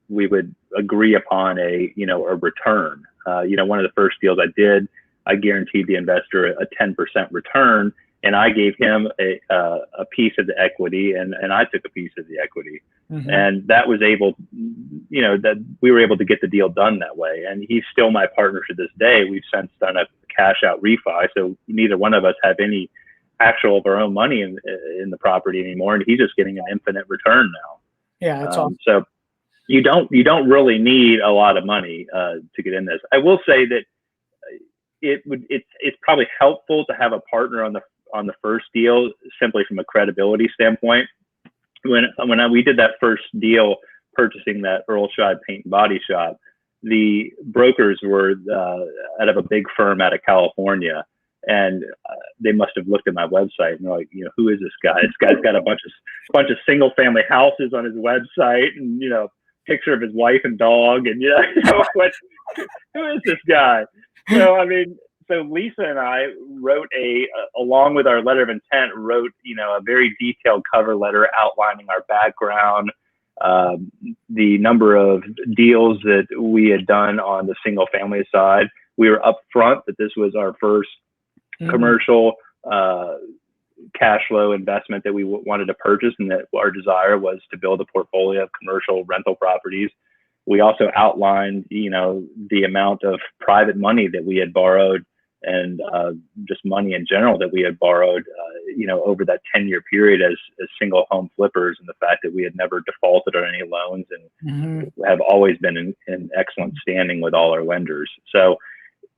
we would agree upon a return. One of the first deals I did, I guaranteed the investor a 10% return, and I gave him a piece of the equity, and I took a piece of the equity. Mm-hmm. And that was that we were able to get the deal done that way. And he's still my partner to this day. We've since done a cash out refi, so neither one of us have any actual of our own money in the property anymore, and he's just getting an infinite return now. Yeah, that's awesome. So you don't really need a lot of money to get in this. I will say that it's probably helpful to have a partner on the first deal, simply from a credibility standpoint. When we did that first deal, purchasing that Earl Scheib paint and body shop, the brokers were out of a big firm out of California, and they must have looked at my website and they're like, who is this guy? This guy's got a bunch of single family houses on his website, and picture of his wife and dog, and who is this guy? So Lisa and I wrote along with our letter of intent, a very detailed cover letter outlining our background, the number of deals that we had done on the single family side. We were upfront that this was our first commercial cash flow investment that we wanted to purchase, and that our desire was to build a portfolio of commercial rental properties. We also outlined, the amount of private money that we had borrowed, and just money in general that we had borrowed, over that 10-year period as single home flippers, and the fact that we had never defaulted on any loans and have always been in excellent standing with all our lenders. So,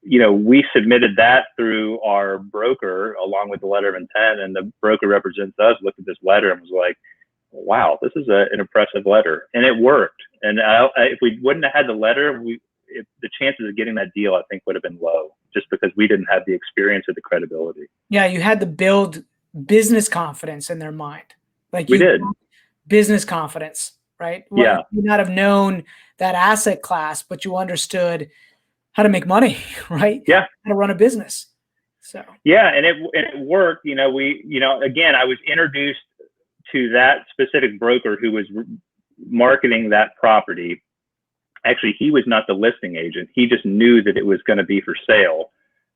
we submitted that through our broker along with the letter of intent, and the broker represents us looked at this letter and was like, wow, this is an impressive letter. And it worked. And if we wouldn't have had the letter, the chances of getting that deal, I think, would have been low, just because we didn't have the experience or the credibility. Yeah, you had to build business confidence in their mind. Like we did. Business confidence, right? Well, yeah. You not have known that asset class, but you understood how to make money, right? Yeah. How to run a business. So. Yeah, and it worked. Again, I was introduced to that specific broker who was marketing that property. Actually, he was not the listing agent. He just knew that it was going to be for sale.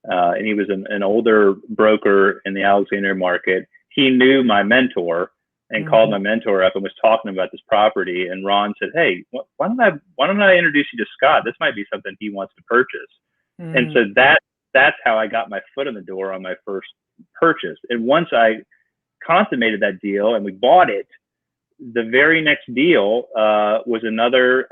And he was an older broker in the Alexandria market. He knew my mentor and called my mentor up and was talking about this property. And Ron said, hey, why don't I introduce you to Scott? This might be something he wants to purchase. And so that's how I got my foot in the door on my first purchase. And once I consummated that deal and we bought it, the very next deal was another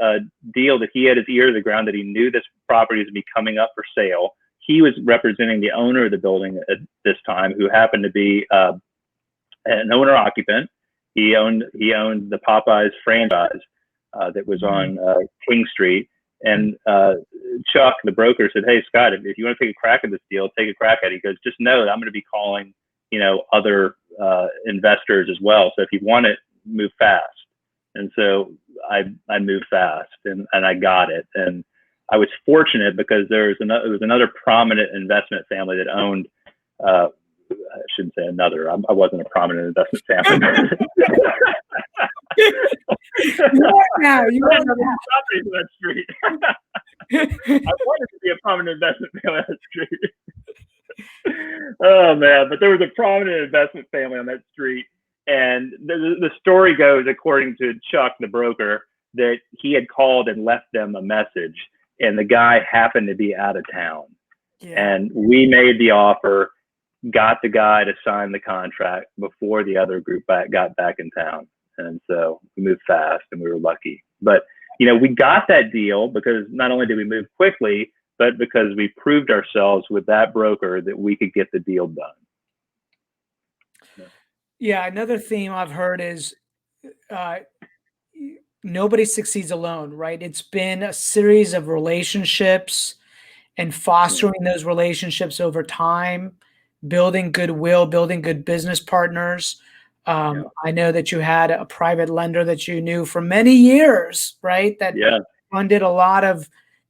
deal that he had his ear to the ground, that he knew this property was going to be coming up for sale. He was representing the owner of the building at this time, who happened to be an owner occupant. He owned the Popeyes franchise that was on King Street. And Chuck, the broker, said, hey, Scott, if you want to take a crack at this deal, take a crack at it. He goes, just know that I'm going to be calling, other investors as well. So if you want it, move fast. And so I moved fast and I got it. And I was fortunate because there was another prominent investment family that owned, I shouldn't say another, I wasn't a prominent investment family. You are now. Properties on that street. I wanted to be a prominent investment family on that street. Oh man, but there was a prominent investment family on that street. And the story goes, according to Chuck, the broker, that he had called and left them a message, and the guy happened to be out of town. Yeah. And we made the offer, got the guy to sign the contract before the other group got back in town. And so we moved fast and we were lucky. But, we got that deal because not only did we move quickly, but because we proved ourselves with that broker that we could get the deal done. Yeah, another theme I've heard is nobody succeeds alone, right? It's been a series of relationships and fostering those relationships over time, building goodwill, building good business partners. I know that you had a private lender that you knew for many years, right? That funded a lot of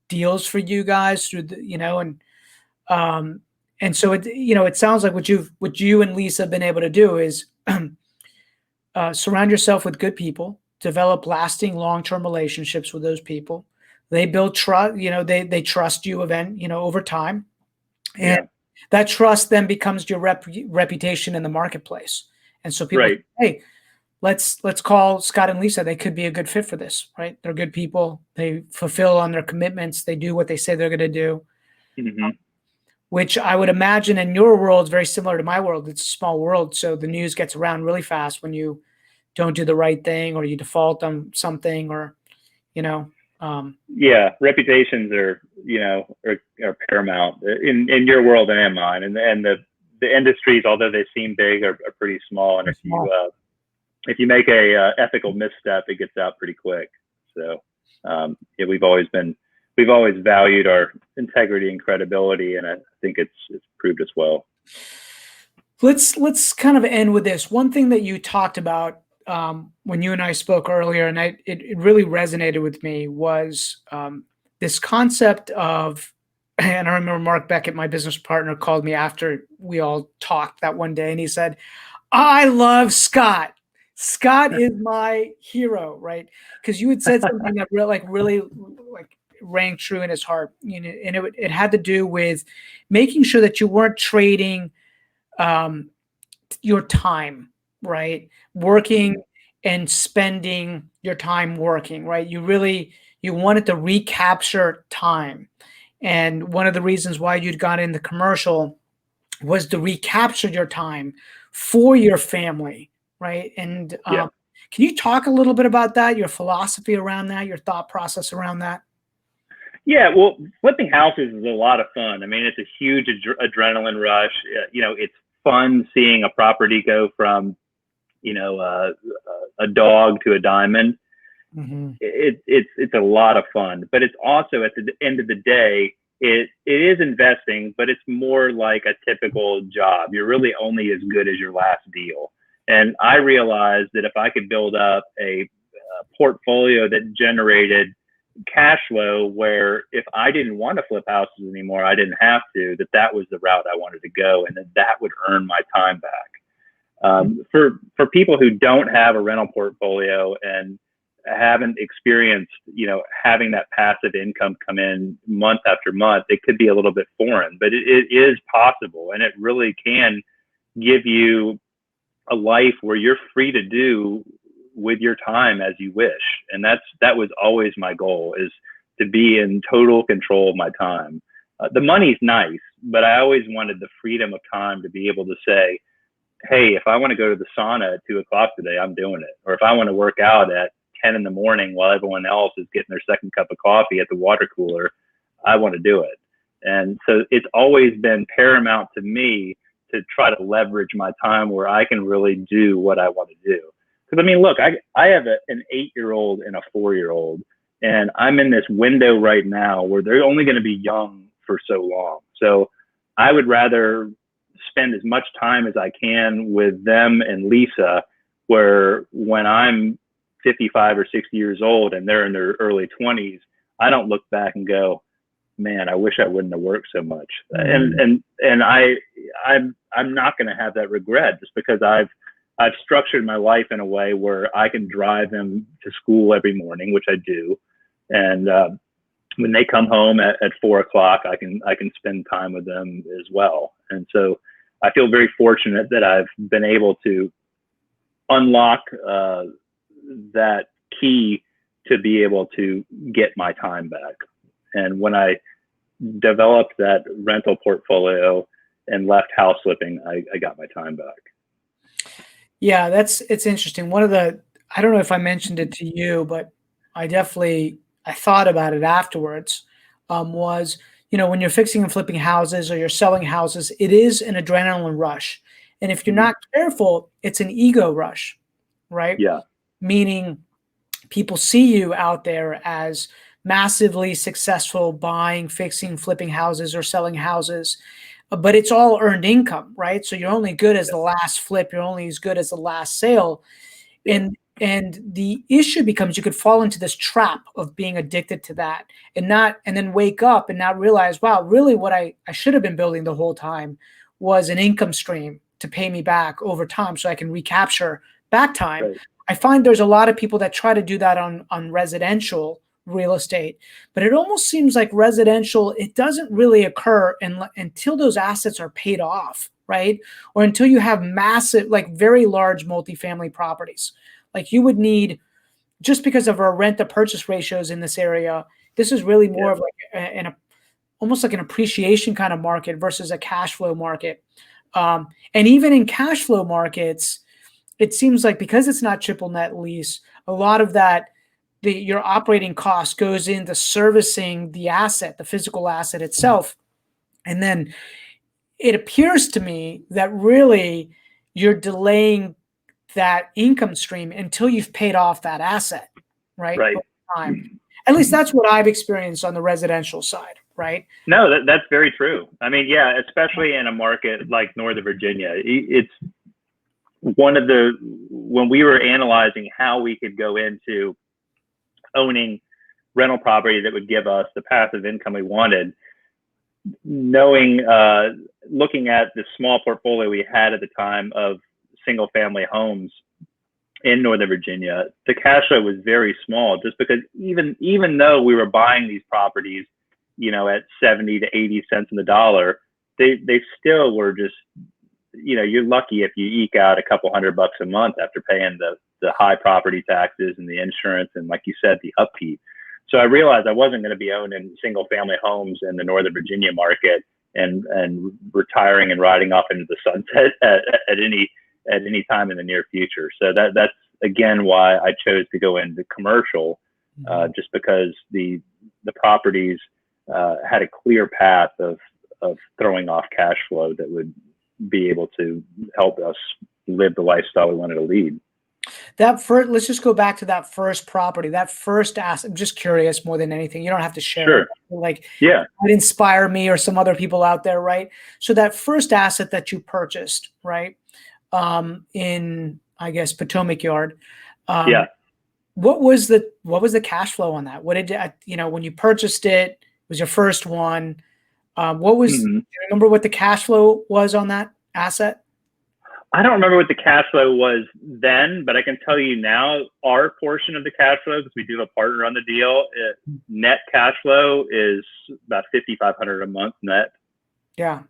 deals for you guys through the, and so it sounds like what you and Lisa have been able to do is surround yourself with good people, develop lasting long-term relationships with those people. They build trust, they trust you over time. And that trust then becomes your reputation in the marketplace. And so people say, hey, let's call Scott and Lisa. They could be a good fit for this, right? They're good people. They fulfill on their commitments. They do what they say they're going to do. Which I would imagine in your world is very similar to my world. It's a small world, so the news gets around really fast when you don't do the right thing or you default on something, or reputations are paramount in your world and in mine, and the industries, although they seem big, are pretty small. And if you make a ethical misstep, it gets out pretty quick. So we've always valued our integrity and credibility, and I think it's proved as well. Let's kind of end with this. One thing that you talked about when you and I spoke earlier, and it really resonated with me, was this concept of, and I remember Mark Beckett, my business partner, called me after we all talked that one day, and he said, I love Scott. Scott is my hero, right? Because you had said something that really like rang true in his heart, and it had to do with making sure that you weren't trading um, your time, right? Working and spending your time working, right? You wanted to recapture time. And one of the reasons why you'd got into commercial was to recapture your time for your family, right? And Yeah. can you talk a little bit about that, your philosophy around that, your thought process around that? Yeah, well, flipping houses is a lot of fun. I mean, it's a huge adrenaline rush. It's fun seeing a property go from, a dog to a diamond. Mm-hmm. It's a lot of fun, but it's also at the end of the day, it is investing, but it's more like a typical job. You're really only as good as your last deal. And I realized that if I could build up a portfolio that generated cash flow where if I didn't want to flip houses anymore, I didn't have to, that was the route I wanted to go, and that would earn my time back. For people who don't have a rental portfolio and haven't experienced, having that passive income come in month after month, it could be a little bit foreign, but it is possible, and it really can give you a life where you're free to do with your time as you wish. And that was always my goal, is to be in total control of my time. The money's nice, but I always wanted the freedom of time to be able to say, hey, if I want to go to the sauna at 2:00 today, I'm doing it. Or if I want to work out at 10 in the morning while everyone else is getting their second cup of coffee at the water cooler, I want to do it. And so it's always been paramount to me to try to leverage my time where I can really do what I want to do. Because I mean, look, I have an 8-year-old and a 4-year-old, and I'm in this window right now where they're only going to be young for so long. So I would rather spend as much time as I can with them and Lisa, where when I'm 55 or 60 years old and they're in their early 20s, I don't look back and go, man, I wish I wouldn't have worked so much. And I'm not going to have that regret, just because I've structured my life in a way where I can drive them to school every morning, which I do. And when they come home at 4:00, I can spend time with them as well. And so I feel very fortunate that I've been able to unlock that key to be able to get my time back. And when I developed that rental portfolio and left house flipping, I got my time back. Yeah, it's interesting. I don't know if I mentioned it to you, but I thought about it afterwards. Was, when you're fixing and flipping houses or you're selling houses, it is an adrenaline rush. And if you're not careful, it's an ego rush, right? Yeah. Meaning people see you out there as massively successful buying, fixing, flipping houses or selling houses, but it's all earned income, right? So you're only good as the last flip. You're only as good as the last sale. And the issue becomes you could fall into this trap of being addicted to that and then wake up and not realize, wow, really what I should have been building the whole time was an income stream to pay me back over time so I can recapture back time. Right. I find there's a lot of people that try to do that on residential real estate, but it almost seems like residential, it doesn't really occur until those assets are paid off, right? Or until you have massive, like very large multifamily properties. Like you would need, just because of our rent to purchase ratios in this area, this is really more of like almost like an appreciation kind of market versus a cash flow market. And even in cash flow markets, it seems like because it's not triple net lease, a lot of that, your operating cost goes into servicing the asset, the physical asset itself. And then it appears to me that really you're delaying that income stream until you've paid off that asset, right? Right. Over time. At least that's what I've experienced on the residential side, right? No, that's very true. I mean, yeah, especially in a market like Northern Virginia, it's when we were analyzing how we could go into owning rental property that would give us the passive income we wanted, looking at the small portfolio we had at the time of single family homes, in Northern Virginia, the cash flow was very small, just because even though we were buying these properties, at 70 to 80 cents on the dollar, they still were just, you're lucky if you eke out a couple $100 a month after paying the high property taxes and the insurance and, like you said, the upkeep. So I realized I wasn't going to be owning single family homes in the Northern Virginia market and retiring and riding off into the sunset at any time in the near future. So that's again why I chose to go into commercial, just because the properties had a clear path of throwing off cash flow that would be able to help us live the lifestyle we wanted to lead. Let's just go back to that first property, that first asset. I'm just curious more than anything. You don't have to share. Sure. Like, yeah, it inspire me or some other people out there, right? So that first asset that you purchased, right, in, I guess, Potomac Yard. Yeah. What was the cash flow on that? What did when you purchased it? It was your first one. What was? Do you remember what the cash flow was on that asset? I don't remember what the cash flow was then, but I can tell you now, our portion of the cash flow, because we do have a partner on the deal, net cash flow is about $5,500 a month net. Yeah.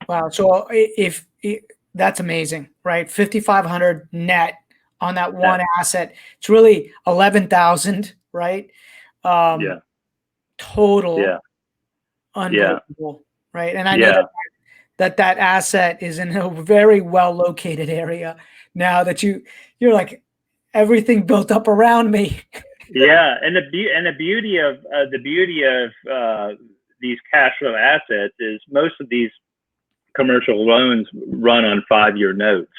Wow. So if that's amazing, right? 5,500 net on that one asset. It's really 11,000, right? Yeah. Total. Yeah. Unbelievable, right? And I know that asset is in a very well located area. Now that you're like, everything built up around me. Yeah, and the beauty of these cash flow assets is most of these commercial loans run on 5-year notes.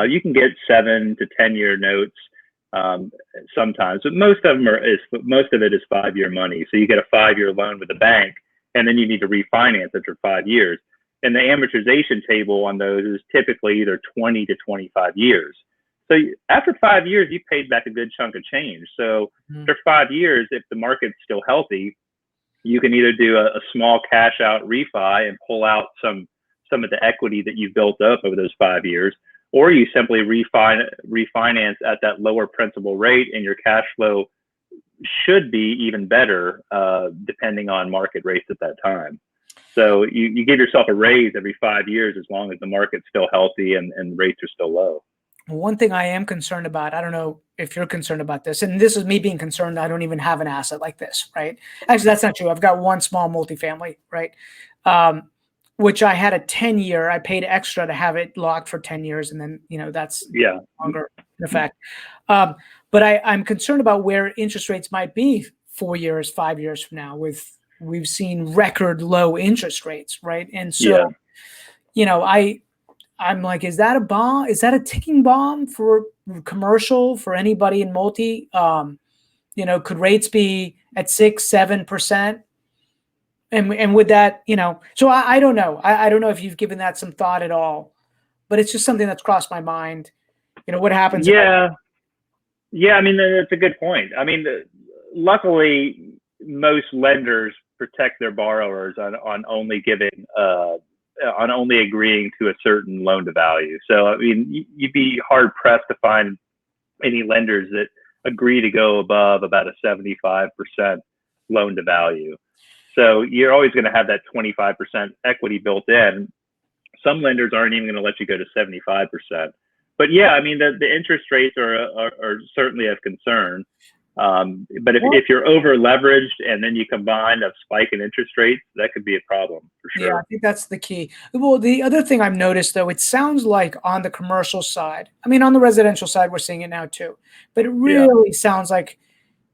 You can get 7 to 10-year notes sometimes, but most of it is 5-year money. So you get a 5-year loan with the bank, and then you need to refinance after 5 years. And the amortization table on those is typically either 20 to 25 years. So after 5 years, you paid back a good chunk of change. So after 5 years, if the market's still healthy, you can either do a small cash out refi and pull out some of the equity that you've built up over those 5 years, or you simply refinance at that lower principal rate, and your cash flow should be even better depending on market rates at that time. So you give yourself a raise every 5 years as long as the market's still healthy and rates are still low. One thing I am concerned about, I don't know if you're concerned about this, and this is me being concerned, I don't even have an asset like this, right? Actually, that's not true. I've got one small multifamily, right? Which I had a 10-year, I paid extra to have it locked for 10 years. And then, that's longer in effect. But I'm concerned about where interest rates might be 4 years, 5 years from now. We've seen record low interest rates, right? And so, I'm like, is that a bomb? Is that a ticking bomb for commercial, for anybody in multi? Could rates be at 6-7%? And with that, so I don't know. I don't know if you've given that some thought at all, but it's just something that's crossed my mind. What happens? Yeah. I mean, that's a good point. I mean, luckily, most lenders protect their borrowers on only agreeing to a certain loan to value. So, I mean, you'd be hard pressed to find any lenders that agree to go above about a 75% loan to value. So you're always going to have that 25% equity built in. Some lenders aren't even going to let you go to 75%. But yeah, I mean, the interest rates are certainly of concern. But if you're over leveraged and then you combine a spike in interest rates, that could be a problem for sure. Yeah, I think that's the key. Well, the other thing I've noticed, though, it sounds like on the commercial side, I mean, on the residential side, we're seeing it now too, but it really sounds like,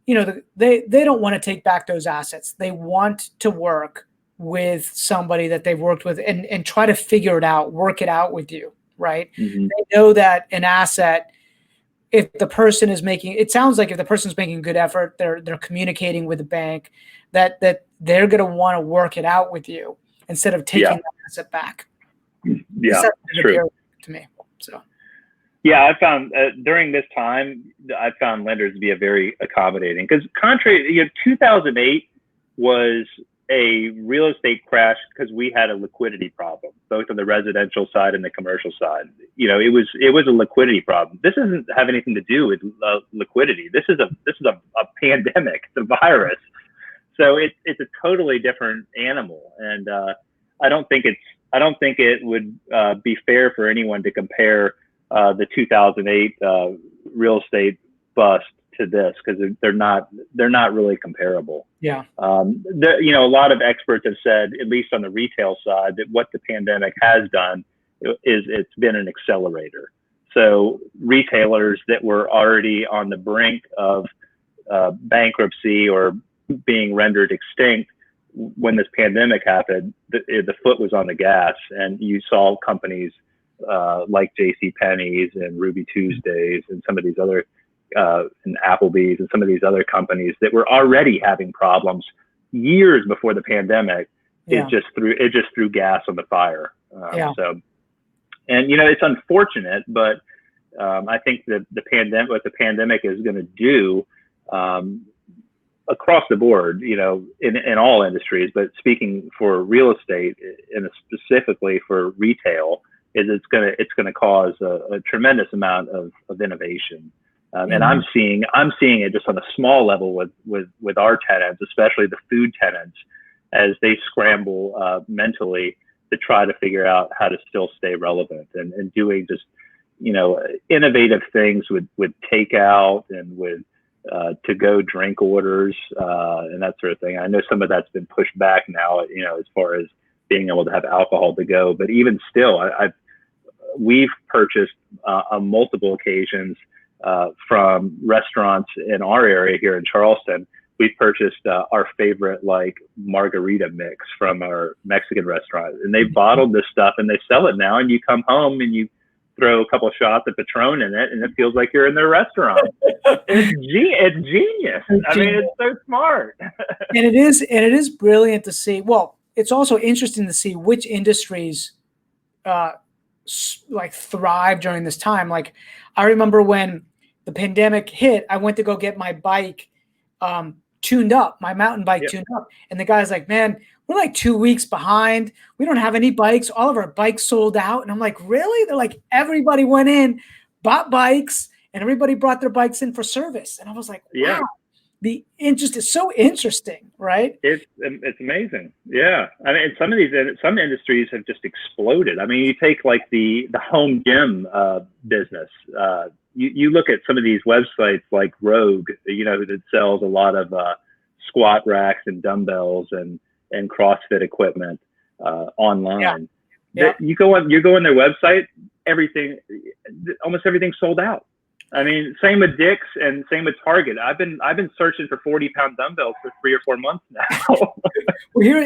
they don't want to take back those assets. They want to work with somebody that they've worked with and try to figure it out, work it out with you, right? They know that an asset, if the person is making, it sounds like if the person's making good effort, they're communicating with the bank, that they're going to want to work it out with you instead of taking that asset back. Yeah, true to me. So. Yeah, I found during this time, I found lenders to be very accommodating because 2008 was a real estate crash because we had a liquidity problem, both on the residential side and the commercial side. It was a liquidity problem. This doesn't have anything to do with liquidity. This is a pandemic, the virus. So it's a totally different animal, and I don't think it would be fair for anyone to compare the 2008 real estate bust to this, because they're not really comparable. Yeah. A lot of experts have said, at least on the retail side, that what the pandemic has done is it's been an accelerator. So retailers that were already on the brink of bankruptcy or being rendered extinct when this pandemic happened, the foot was on the gas, and you saw companies like JCPenney's and Ruby Tuesdays and some of these other and Applebee's and some of these other companies that were already having problems years before the pandemic. It just threw gas on the fire. So, and it's unfortunate, but I think that what the pandemic is going to do across the board, in all industries, but speaking for real estate and specifically for retail, is it's going to cause a tremendous amount of innovation. And I'm seeing it just on a small level with our tenants, especially the food tenants, as they scramble mentally to try to figure out how to still stay relevant, and doing just innovative things with takeout and with to-go drink orders and that sort of thing. I know some of that's been pushed back now, as far as being able to have alcohol to go, but even still, we've purchased on multiple occasions from restaurants in our area here in Charleston. We've purchased our favorite margarita mix from our Mexican restaurant, and they bottled this stuff and they sell it now. And you come home and you throw a couple of shots of Patron in it, and it feels like you're in their restaurant. It's genius. I mean, it's so smart. and it is brilliant to see. Well, it's also interesting to see which industries thrive during this time. Like, I remember when the pandemic hit, I went to go get my bike tuned up, my mountain bike tuned up. And the guy's like, man, we're like 2 weeks behind. We don't have any bikes. All of our bikes sold out. And I'm like, really? They're like, everybody went in, bought bikes, and everybody brought their bikes in for service. And I was like, wow, the interest is so interesting, right? It's amazing. Yeah. I mean, some industries have just exploded. I mean, you take the home gym business. You look at some of these websites like Rogue, that sells a lot of squat racks and dumbbells and CrossFit equipment online. You go on their website, almost everything's sold out. I mean, same with Dick's and same with Target. I've been searching for 40-pound dumbbells for 3 or 4 months now. Well,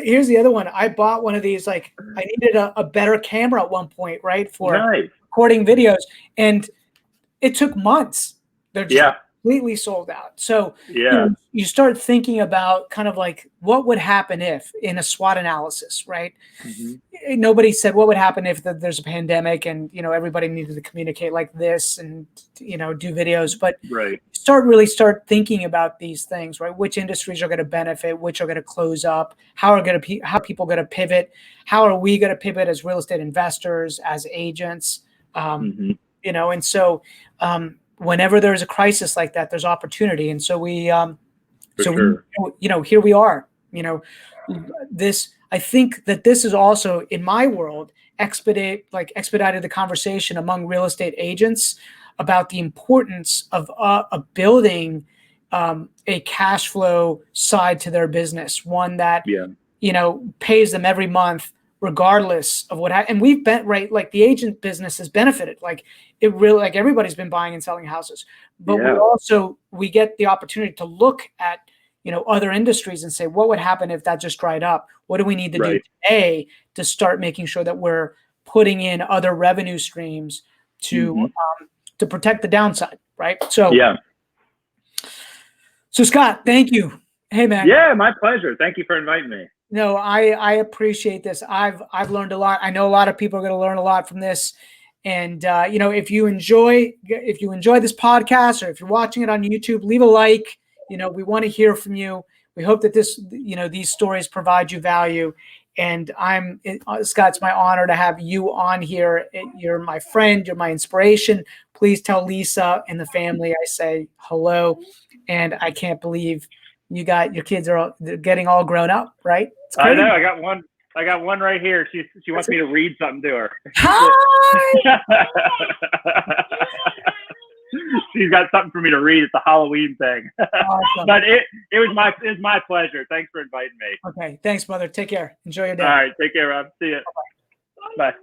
here's the other one. I bought one of these. I needed a better camera at one point, right, for recording videos, and it took months. They're just completely sold out. So you start thinking about kind of what would happen if in a SWOT analysis, right? Mm-hmm. Nobody said what would happen if there's a pandemic and, everybody needed to communicate like this and, do videos, but start thinking about these things, right? Which industries are going to benefit, which are going to close up, how people going to pivot, how are we going to pivot as real estate investors, as agents, and so, whenever there's a crisis like that, there's opportunity. And so here we are, I think that this is also, in my world, expedited the conversation among real estate agents about the importance of building a cash flow side to their business, one that, pays them every month, regardless of what and we've been the agent business has benefited. It really, everybody's been buying and selling houses, but we get the opportunity to look at, other industries and say, what would happen if that just dried up? What do we need to do today to start making sure that we're putting in other revenue streams to protect the downside? Right. So, So Scott, thank you. Hey man. Yeah, my pleasure. Thank you for inviting me. No, I appreciate this. I've learned a lot. I know a lot of people are going to learn a lot from this. And if you enjoy this podcast, or if you're watching it on YouTube, leave a like. We want to hear from you. We hope that these stories provide you value. And Scott, it's my honor to have you on here. You're my friend. You're my inspiration. Please tell Lisa and the family I say hello. And I can't believe your kids they're getting all grown up, right? It's crazy. I know. I got one right here. She wants me to read something to her. Hi. She's got something for me to read. It's a Halloween thing. Awesome. But it was my pleasure. Thanks for inviting me. Okay. Thanks, brother. Take care. Enjoy your day. All right. Take care, Rob. See you. Bye.